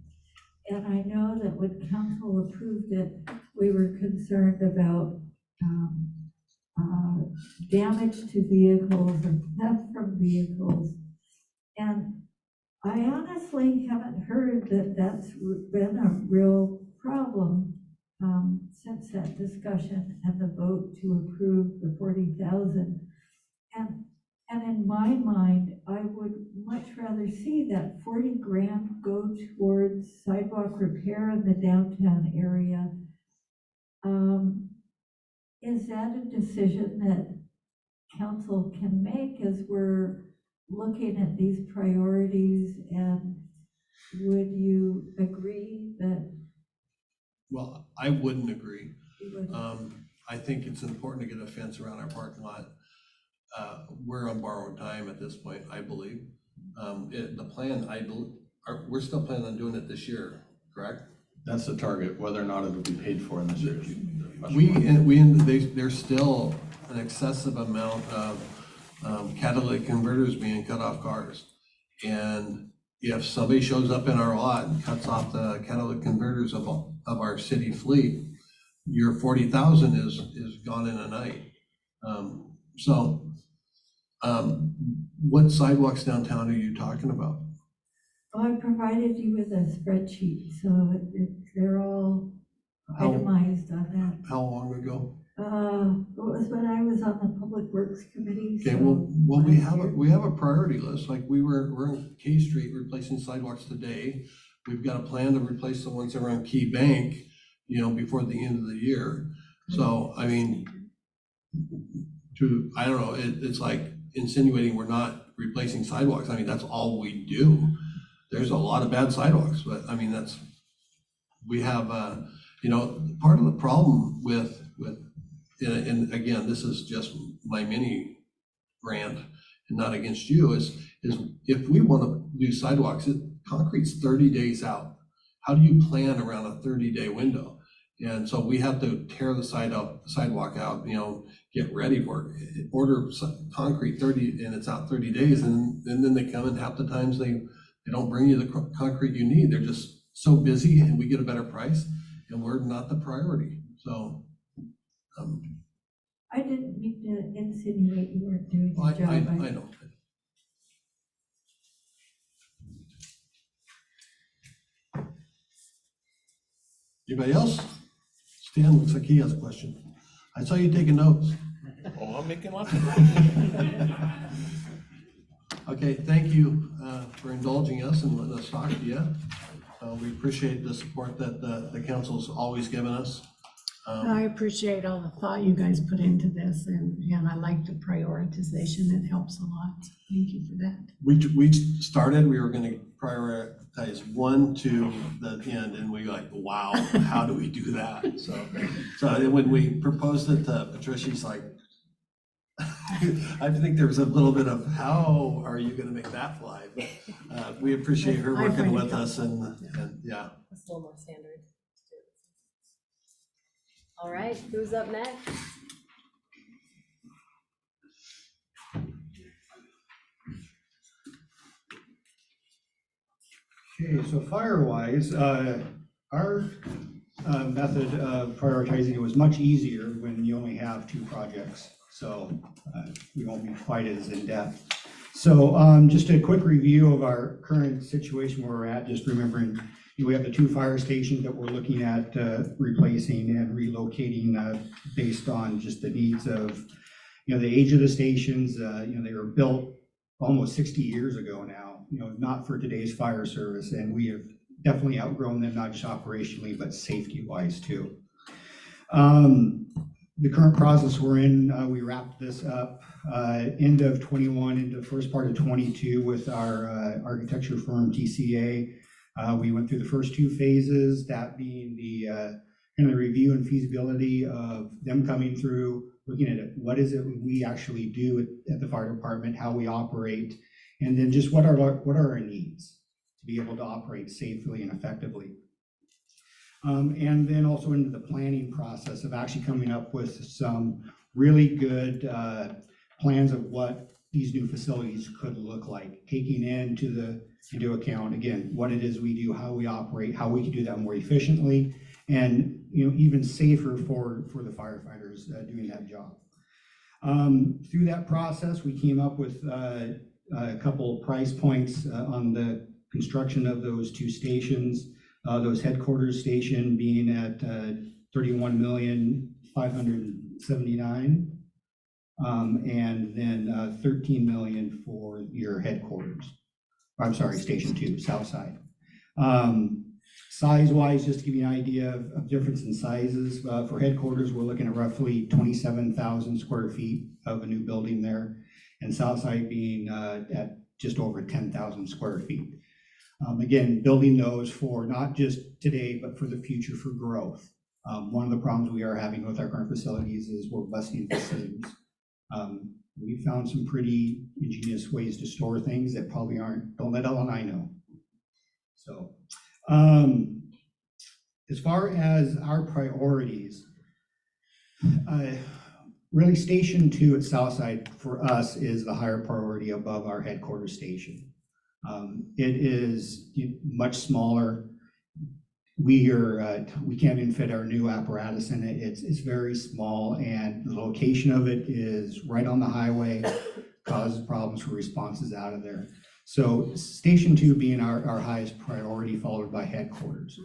Speaker 7: And I know that when council approved it, we were concerned about damage to vehicles and theft from vehicles. And I honestly haven't heard that that's been a real problem since that discussion and the vote to approve the 40,000. And in my mind, I would much rather see that 40 grand go towards sidewalk repair in the downtown area. Is that a decision that council can make as we're looking at these priorities, and would you agree that?
Speaker 3: Well, I wouldn't agree.
Speaker 7: You wouldn't?
Speaker 3: I think it's important to get a fence around our parking lot. We're on borrowed time at this point, I believe. The plan, we're still planning on doing it this year, correct?
Speaker 14: That's the target. Whether or not it'll be paid for in this year.
Speaker 3: There's still an excessive amount of catalytic converters being cut off cars. And if somebody shows up in our lot and cuts off the catalytic converters of our city fleet, your 40,000 is gone in a night. What sidewalks downtown are you talking about?
Speaker 7: Well, I provided you with a spreadsheet, so they're all itemized on that.
Speaker 3: How long ago?
Speaker 7: It was when I was on the Public Works Committee.
Speaker 3: Okay,
Speaker 7: so
Speaker 3: we have a priority list. Like we're on K Street replacing sidewalks today. We've got a plan to replace the ones around Key Bank, before the end of the year. So, I mean, I don't know, it's like insinuating we're not replacing sidewalks. I mean, that's all we do. There's a lot of bad sidewalks, but I mean, we have, part of the problem with, and again, this is just my mini rant and not against you, is if we want to do sidewalks, concrete's 30 days out. How do you plan around a 30-day window? And so we have to tear the sidewalk out, get ready for it, order concrete 30, and it's out 30 days. And then they come, and half the times they don't bring you the concrete you need. They're just so busy, and we get a better price, and we're not the priority. So.
Speaker 7: I didn't mean to insinuate you weren't doing your job.
Speaker 3: I know. Anybody else? Stan looks like he has a question. I saw you taking notes.
Speaker 13: Oh, I'm making lots of noise.
Speaker 3: Okay, thank you for indulging us and letting us talk to you. We appreciate the support that the council's always given us.
Speaker 15: I appreciate all the thought you guys put into this, and I like the prioritization. It helps a lot. Thank you for that.
Speaker 3: We started, we were gonna prioritize 1 to the end, and we like, wow, how do we do that? So when we proposed it to Patricia, she's like, I think there was a little bit of, how are you gonna make that fly? But we appreciate her
Speaker 15: I
Speaker 3: working
Speaker 15: find it
Speaker 3: with us
Speaker 15: helpful.
Speaker 3: and yeah.
Speaker 1: It's a little more standard. All right, who's up next?
Speaker 9: Okay, so fire-wise, our method of prioritizing it was much easier when you only have 2 projects. So we won't be quite as in-depth. So just a quick review of our current situation where we're at, just remembering we have the 2 fire stations that we're looking at replacing and relocating based on just the needs of, the age of the stations. They were built almost 60 years ago now, not for today's fire service. And we have definitely outgrown them, not just operationally, but safety-wise too. The current process we're in, we wrapped this up end of 21 into the first part of 22 with our architecture firm TCA. We went through the first 2 phases, that being the kind of review and feasibility of them coming through, looking at it, what is it we actually do at the fire department, how we operate, and then just what are our needs to be able to operate safely and effectively. And then also into the planning process of actually coming up with some really good plans of what these new facilities could look like, taking into account, again, what it is we do, how we operate, how we can do that more efficiently, and even safer for the firefighters doing that job. Through that process, we came up with a couple price points on the construction of those 2 stations. Those headquarters station being at $31,579,000, and then $13 million for your headquarters. I'm sorry, Station 2, South Side. Size-wise, just to give you an idea of difference in sizes, for headquarters, we're looking at roughly 27,000 square feet of a new building there, and South Side being at just over 10,000 square feet. Again, building those for not just today, but for the future, for growth. One of the problems we are having with our current facilities is we're busting facilities. We found some pretty ingenious ways to store things that probably don't let Ellen and I know. So, as far as our priorities, really Station 2 at Southside for us is the higher priority above our headquarters station. It is much smaller. We can't even fit our new apparatus in it. It's very small, and the location of it is right on the highway, causes problems for responses out of there. So Station 2 being our highest priority, followed by headquarters.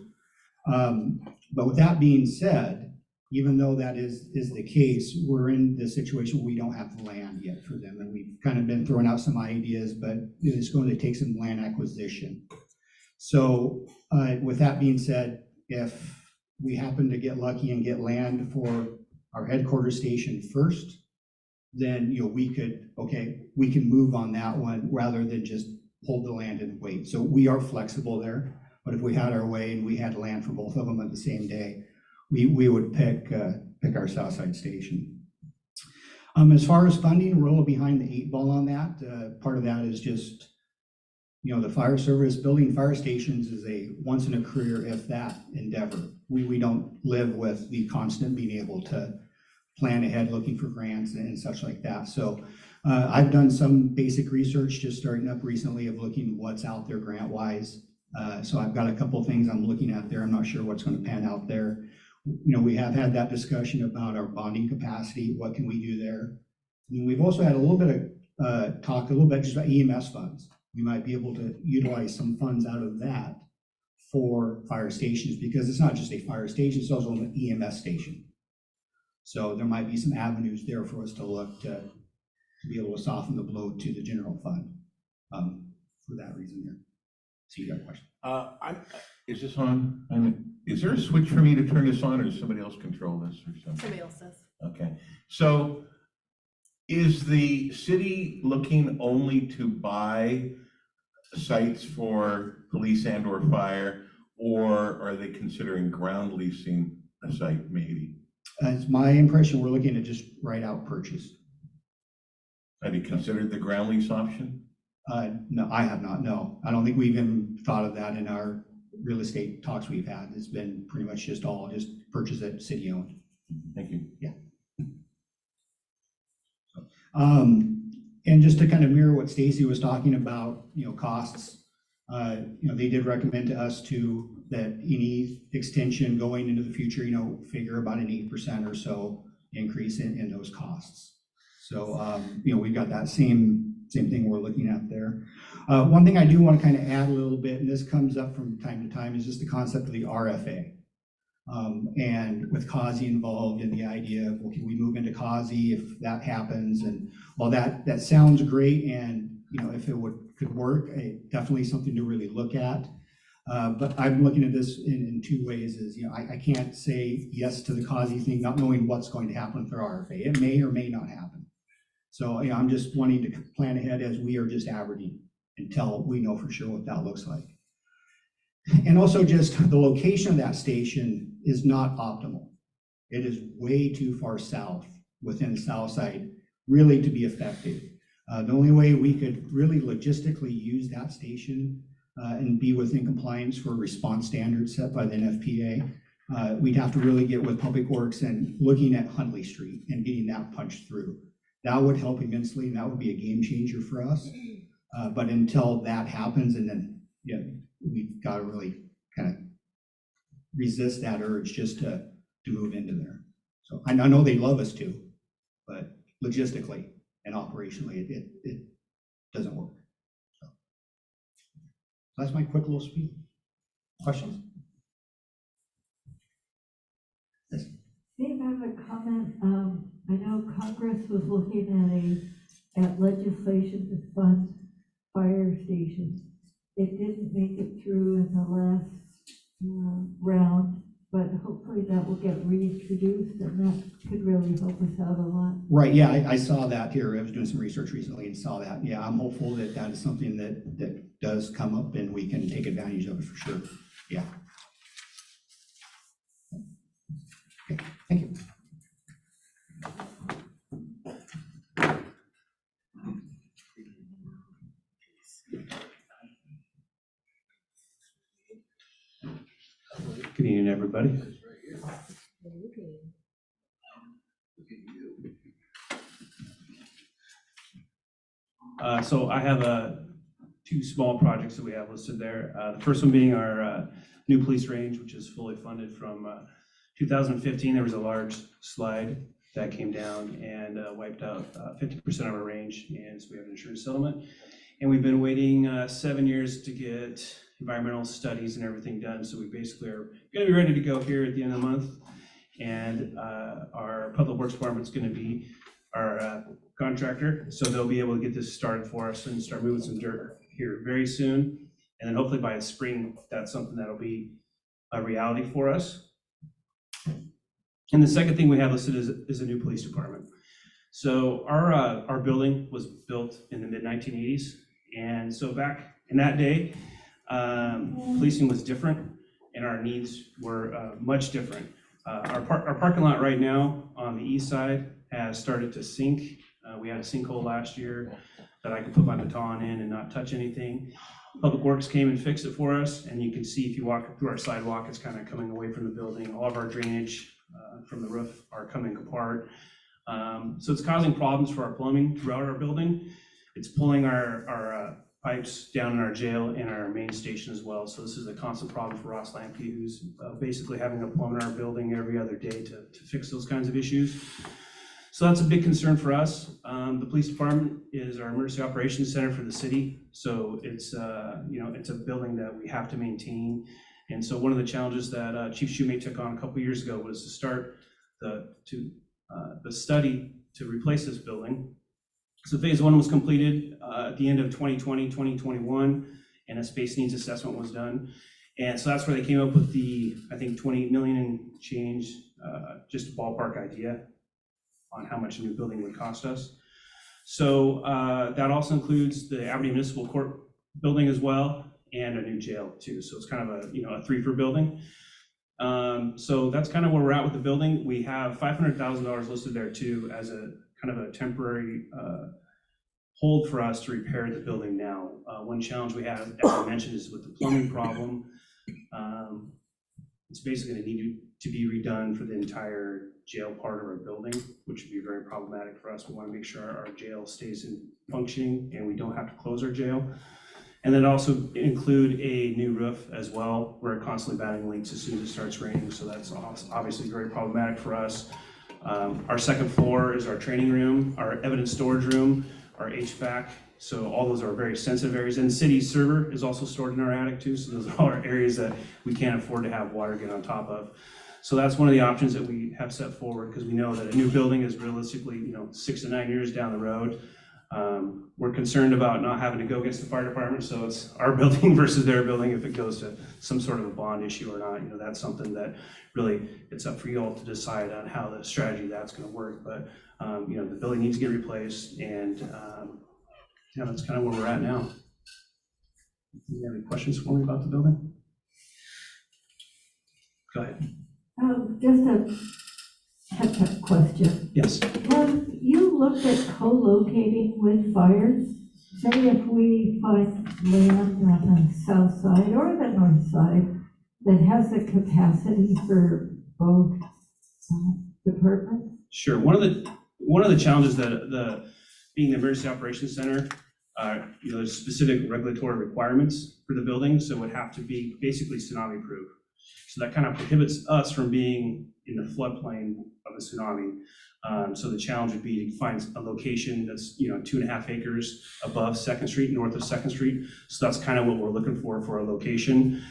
Speaker 9: But with that being said, even though that is the case, we're in the situation where we don't have the land yet for them, and we've kind of been throwing out some ideas, but it's going to take some land acquisition. So with that being said, if we happen to get lucky and get land for our headquarters station first, then we can move on that one rather than just hold the land and wait. So we are flexible there, but if we had our way and we had land for both of them at the same day, we would pick our Southside station. As far as funding, we're a little behind the 8 ball on that. Part of that is just, the fire service, building fire stations is a once in a career, if that, endeavor. We don't live with the constant being able to plan ahead, looking for grants and such like that. So I've done some basic research, just starting up recently, of looking what's out there grant-wise. So I've got a couple things I'm looking at there. I'm not sure what's going to pan out there. We have had that discussion about our bonding capacity. What can we do there? And we've also had a little bit of talk, a little bit just about EMS funds. We might be able to utilize some funds out of that for fire stations, because it's not just a fire station, it's also an EMS station. So there might be some avenues there for us to look to be able to soften the blow to the general fund, for that reason there. So you got a question?
Speaker 13: Is this on? Is there a switch for me to turn this on, or does somebody else control this or something?
Speaker 11: Somebody else does.
Speaker 13: Okay, so is the city looking only to buy sites for police and or fire, or are they considering ground leasing a site maybe?
Speaker 9: It's my impression we're looking at just right out purchase.
Speaker 13: Have you considered the ground lease option?
Speaker 9: No, I have not, no. I don't think we've even thought of that in our real estate talks we've had. It's been pretty much just all just purchase that city owned.
Speaker 13: Thank you.
Speaker 9: Yeah. And just to kind of mirror what Stacy was talking about, costs, they did recommend to us too that any extension going into the future, figure about an 8% or so increase in those costs. So, we've got that same thing we're looking at there. One thing I do want to kind of add a little bit, and this comes up from time to time, is just the concept of the RFA. And with CAUSE involved in the idea of, well, can we move into CAUSE if that happens? And while that sounds great, and if it could work, definitely something to really look at. But I'm looking at this in two ways. Is I can't say yes to the CAUSE thing, not knowing what's going to happen with their RFA. It may or may not happen. So I'm just wanting to plan ahead as we are just Aberdeen until we know for sure what that looks like. And also just the location of that station is not optimal. It is way too far south within the south side really to be effective. The only way we could really logistically use that station and be within compliance for response standards set by the NFPA, we'd have to really get with Public Works and looking at Huntley Street and getting that punched through. That would help immensely, and that would be a game changer for us. But until that happens, and then we've got to really kind of resist that urge just to move into there. So I know they love us too, but logistically and operationally, it doesn't work. So that's my quick little speech. Questions? Yes.
Speaker 7: Dave, I have a comment. I know Congress was looking at legislation to fund fire stations. It didn't make it through in the last round, but hopefully that will get reintroduced, and that could really help us out a lot.
Speaker 9: Right, yeah, I saw that here. I was doing some research recently and saw that. Yeah, I'm hopeful that that is something that does come up and we can take advantage of it for sure. Yeah. Okay, thank you.
Speaker 16: Good evening, everybody. So I have two small projects that we have listed there. The first one being our new police range, which is fully funded from 2015. There was a large slide that came down and wiped out 50% of our range, and so we have an insurance settlement. And we've been waiting 7 years to get environmental studies and everything done. So we basically are going to be ready to go here at the end of the month. And our Public Works Department's going to be our contractor. So they'll be able to get this started for us and start moving some dirt here very soon. And then hopefully by the spring, that's something that'll be a reality for us. And the second thing we have listed is a new police department. So our building was built in the mid-1980s. And so back in that day, policing was different and our needs were much different. Our parking lot right now on the east side has started to sink. We had a sinkhole last year that I could put my baton in and not touch anything. Public Works came and fixed it for us, and you can see if you walk through our sidewalk, it's kind of coming away from the building. All of our drainage from the roof are coming apart. So it's causing problems for our plumbing throughout our building. It's pulling our pipes down in our jail and our main station as well. So this is a constant problem for Ross Lamke, who's basically having a plumber in our building every other day to fix those kinds of issues. So that's a big concern for us. The police department is our emergency operations center for the city. So it's it's a building that we have to maintain. And so one of the challenges that Chief Shoemate took on a couple years ago was to start to the study to replace this building. So phase one was completed at the end of 2020, 2021, and a space needs assessment was done. And so that's where they came up with the, I think, 28 million and change, just a ballpark idea on how much a new building would cost us. So that also includes the Aberdeen Municipal Court building as well, and a new jail too. So it's kind of a three-for building. So that's kind of where we're at with the building. We have $500,000 listed there too as a kind of a temporary hold for us to repair the building now. One challenge we have, as I mentioned, is with the plumbing problem. It's basically going to need to be redone for the entire jail part of our building, which would be very problematic for us. We want to make sure our jail stays in functioning and we don't have to close our jail. And then also include a new roof as well. We're constantly batting leaks as soon as it starts raining, so that's obviously very problematic for us. Our second floor is our training room, our evidence storage room, our HVAC. So all those are very sensitive areas. And city server is also stored in our attic too. So those are all our areas that we can't afford to have water get on top of. So that's one of the options that we have set forward, because we know that a new building is realistically, 6 to 9 years down the road. We're concerned about not having to go against the fire department, so it's our building versus their building if it goes to some sort of a bond issue or not. That's something that really, it's up for you all to decide on how the strategy that's going to work. But the building needs to get replaced, and that's kind of where we're at now. Do you have any questions for me about the building? Go ahead.
Speaker 7: Just a catch-up question.
Speaker 16: Yes.
Speaker 7: Have you looked at co-locating with fire? Say if we find land on the south side or the north side that has the capacity for both departments?
Speaker 16: Sure. One of the challenges that being the emergency operations center, there's specific regulatory requirements for the building, so it would have to be basically tsunami proof. So that kind of prohibits us from being in the floodplain of a tsunami. So the challenge would be to find a location that's 2.5 acres above 2nd Street, north of 2nd Street. So that's kind of what we're looking for a location.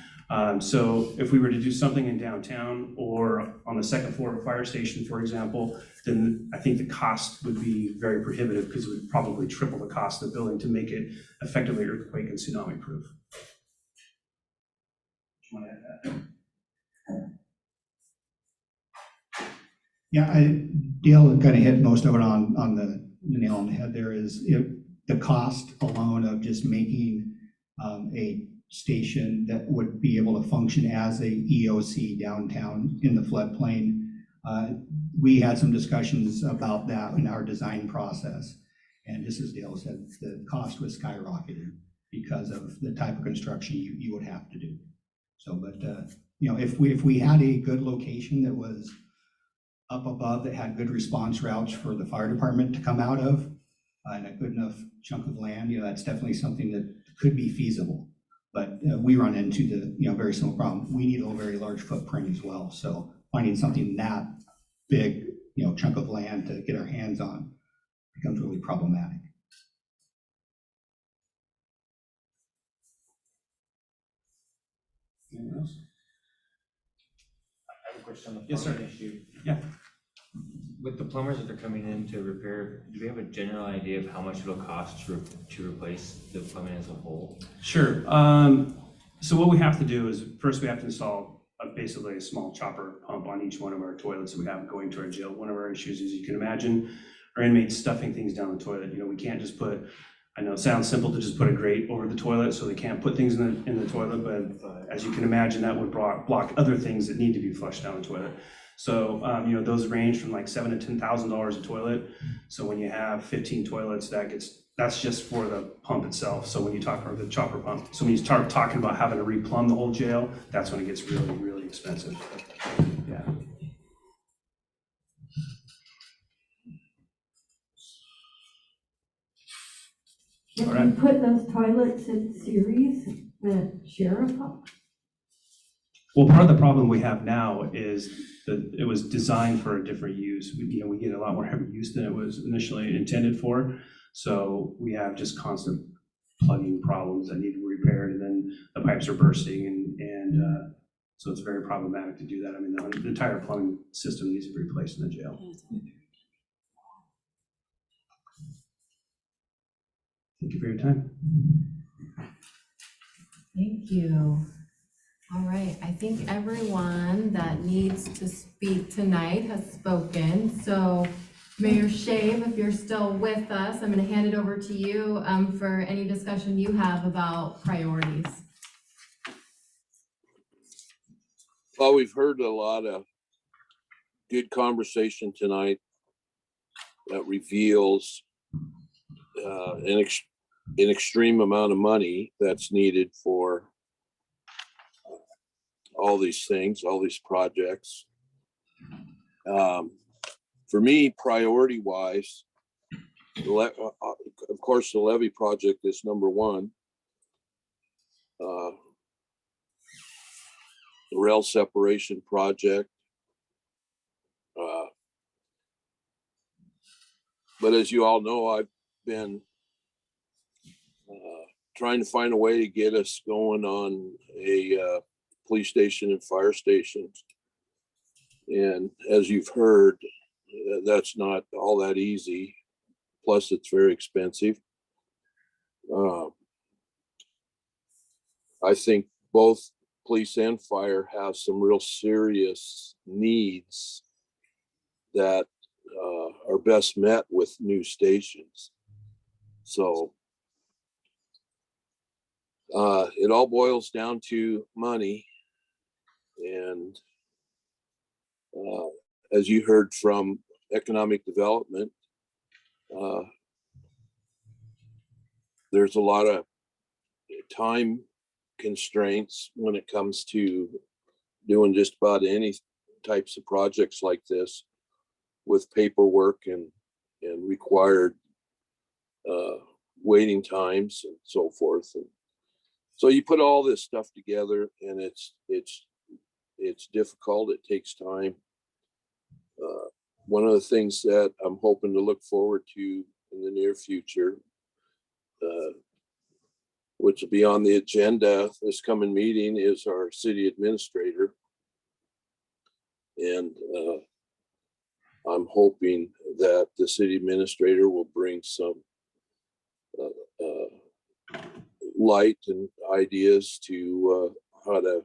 Speaker 16: So if we were to do something in downtown or on the 2nd floor of a fire station, for example, then I think the cost would be very prohibitive, because it would probably triple the cost of the building to make it effectively earthquake and tsunami proof. Do you want to add that?
Speaker 9: Yeah, Dale kind of hit most of it on the nail on the head. There is the cost alone of just making a station that would be able to function as a EOC downtown in the floodplain. We had some discussions about that in our design process. And just as Dale said, the cost was skyrocketed because of the type of construction you would have to do. So, but if we had a good location that was up above, that had good response routes for the fire department to come out of, and a good enough chunk of land, that's definitely something that could be feasible. But we run into the very similar problem. We need a very large footprint as well. So finding something that big, chunk of land to get our hands on becomes really problematic.
Speaker 16: Anyone else?
Speaker 17: I have a question on the
Speaker 16: Yes, sir.
Speaker 17: plumbing issue.
Speaker 16: Yeah.
Speaker 17: With the plumbers that are coming in to repair, do we have a general idea of how much it'll cost to replace the plumbing as a whole?
Speaker 16: Sure. So what we have to do is, first we have to install basically a small chopper pump on each one of our toilets that we have going to our jail. One of our issues, as you can imagine, are inmates stuffing things down the toilet. We can't just put, I know it sounds simple to just put a grate over the toilet so they can't put things in the toilet, but as you can imagine, that would block other things that need to be flushed down the toilet. So, those range from like $7,000 to $10,000 a toilet. So when you have 15 toilets, that's just for the pump itself. So when you talk about the chopper pump, so when you start talking about having to replumb the whole jail, that's when it gets really, really expensive. Yeah.
Speaker 7: If you put those toilets in series that share a pump?
Speaker 16: Well, part of the problem we have now is that it was designed for a different use. We get a lot more heavy use than it was initially intended for. So we have just constant plugging problems that need to be repaired, and then the pipes are bursting, and so it's very problematic to do that. I mean, the entire plumbing system needs to be replaced in the jail. Thank you for your time.
Speaker 1: Thank you. All right, I think everyone that needs to speak tonight has spoken. So Mayor Shave, if you're still with us, I'm going to hand it over to you for any discussion you have about priorities.
Speaker 18: Well, we've heard a lot of good conversation tonight that reveals an extreme amount of money that's needed for all these things, all these projects. For me, priority-wise, of course, the levy project is number one. The rail separation project. But as you all know, I've been trying to find a way to get us going on a police station and fire stations. And as you've heard, that's not all that easy. Plus, it's very expensive. I think both police and fire have some real serious needs that are best met with new stations. So it all boils down to money. And as you heard from economic development, there's a lot of time constraints when it comes to doing just about any types of projects like this, with paperwork and required waiting times and so forth. And so you put all this stuff together, and it's difficult. It takes time. One of the things that I'm hoping to look forward to in the near future, which will be on the agenda this coming meeting, is our city administrator. And I'm hoping that the city administrator will bring some light and ideas to how to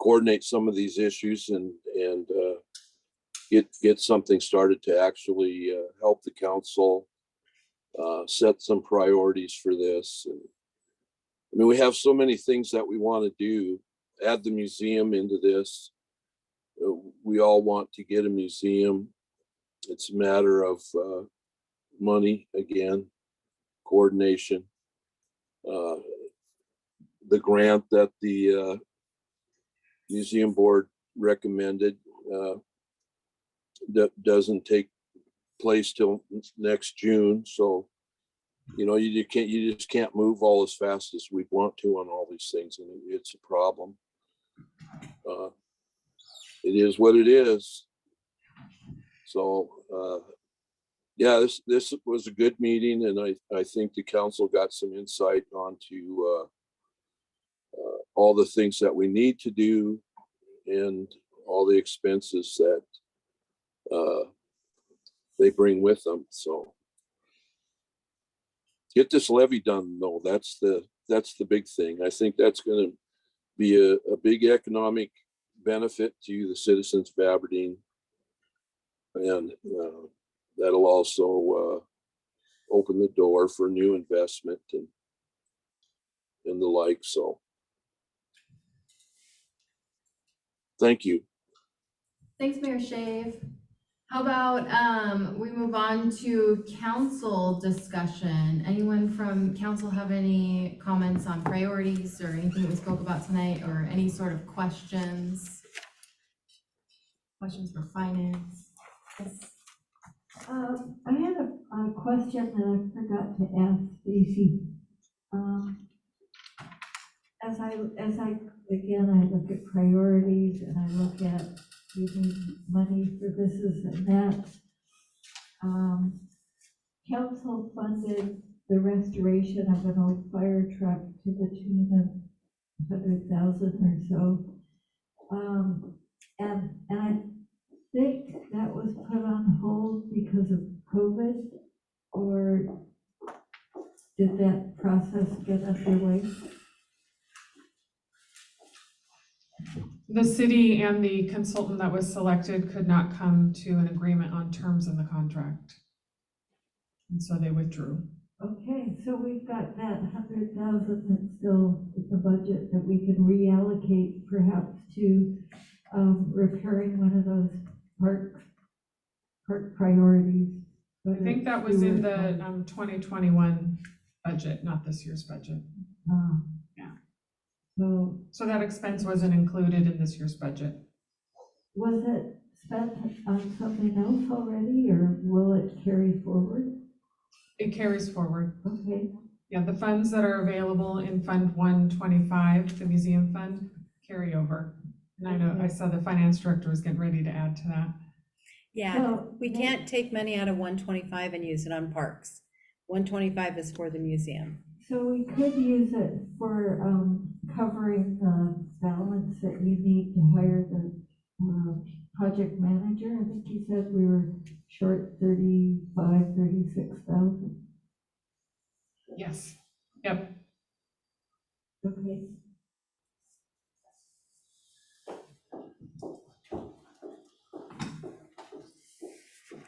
Speaker 18: coordinate some of these issues and get something started to actually help the council set some priorities for this. And I mean, we have so many things that we want to do. Add the museum into this. We all want to get a museum. It's a matter of money again, coordination. The grant that the museum board recommended that doesn't take place till next June. So, you just can't move all as fast as we want to on all these things, and it's a problem. It is what it is. So, yeah, this was a good meeting, and I think the council got some insight onto all the things that we need to do and all the expenses that they bring with them. So get this levy done, though. That's the big thing. I think that's going to be a big economic benefit to the citizens of Aberdeen, and that'll also open the door for new investment and the like. So thank you.
Speaker 1: Thanks, Mayor Shave. How about we move on to council discussion? Anyone from council have any comments on priorities or anything that we spoke about tonight, or any sort of questions? Questions for finance? Yes.
Speaker 7: I had a question that I forgot to ask Stacy. As I look at priorities and I look at using money for this and that. Council funded the restoration of an old fire truck to the tune of 100,000 or so. And I think that was put on hold because of COVID, or did that process get underway?
Speaker 12: The city and the consultant that was selected could not come to an agreement on terms in the contract. And so they withdrew.
Speaker 7: Okay, so we've got that 100,000 that's still in the budget that we can reallocate perhaps to repairing one of those park priorities.
Speaker 12: I think that was in the 2021 budget, not this year's budget. Yeah.
Speaker 7: So
Speaker 12: that expense wasn't included in this year's budget.
Speaker 7: was it spent on something else already, or will it carry forward?
Speaker 12: It carries forward.
Speaker 7: Okay.
Speaker 12: Yeah, the funds that are available in Fund 125, the museum fund, carry over. And I know, I saw the finance director was getting ready to add to that.
Speaker 11: Yeah, we can't take money out of 125 and use it on parks. 125 is for the museum.
Speaker 7: So we could use it for covering the balance that you need to hire the project manager. I think you said we were short 36,000.
Speaker 12: Yes, yep.
Speaker 7: Okay.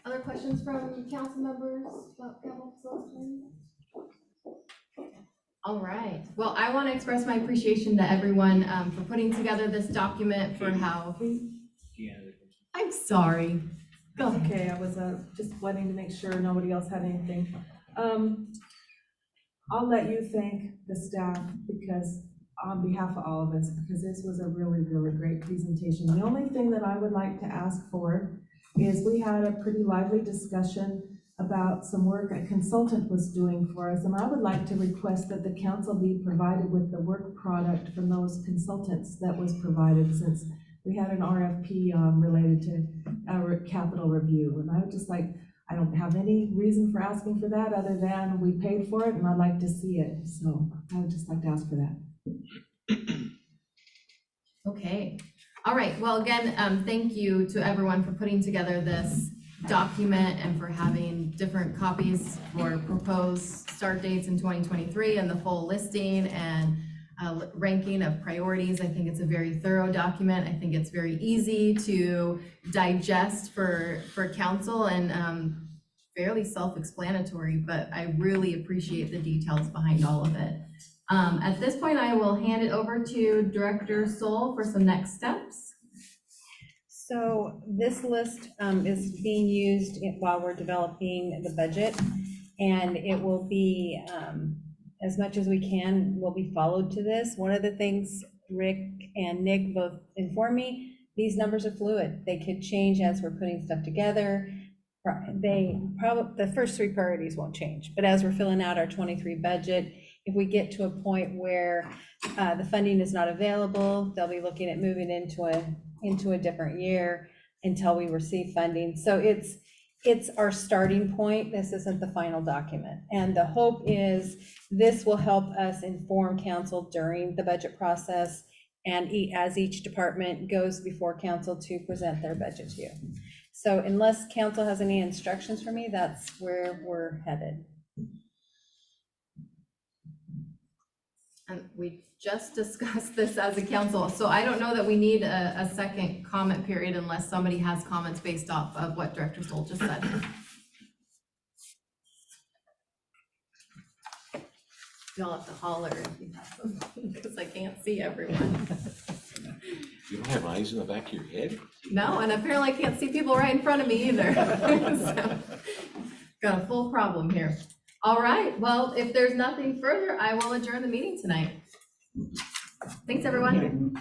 Speaker 1: Other questions from council members about capital facilities? All right, well, I want to express my appreciation to everyone for putting together this document for how. I'm sorry. Go ahead.
Speaker 10: Okay, I was just wanting to make sure nobody else had anything. I'll let you thank the staff because on behalf of all of us, because this was a really, really great presentation. The only thing that I would like to ask for is we had a pretty lively discussion about some work a consultant was doing for us, and I would like to request that the council be provided with the work product from those consultants that was provided, since we had an RFP related to our capital review. And I would just like, I don't have any reason for asking for that other than we paid for it and I'd like to see it. So I would just like to ask for that.
Speaker 1: Okay, all right, well, again, thank you to everyone for putting together this document and for having different copies for proposed start dates in 2023 and the full listing and ranking of priorities. I think it's a very thorough document. I think it's very easy to digest for council and fairly self-explanatory, but I really appreciate the details behind all of it. At this point, I will hand it over to Director Soul for some next steps.
Speaker 11: So this list is being used while we're developing the budget, and it will be, as much as we can, will be followed to this. One of the things Rick and Nick both informed me, these numbers are fluid. They could change as we're putting stuff together. The first three priorities won't change, but as we're filling out our 23 budget, if we get to a point where the funding is not available, they'll be looking at moving into a different year until we receive funding. So it's our starting point. This isn't the final document. And the hope is this will help us inform council during the budget process and as each department goes before council to present their budget to you. So unless council has any instructions for me, that's where we're headed.
Speaker 1: And we just discussed this as a council, so I don't know that we need a second comment period unless somebody has comments based off of what Director Stoll just said. You'll have to holler if you have something, because I can't see everyone.
Speaker 13: You don't have eyes in the back of your head?
Speaker 1: No, and apparently I can't see people right in front of me either. So, got a full problem here. All right, well, if there's nothing further, I will adjourn the meeting tonight. Thanks, everyone.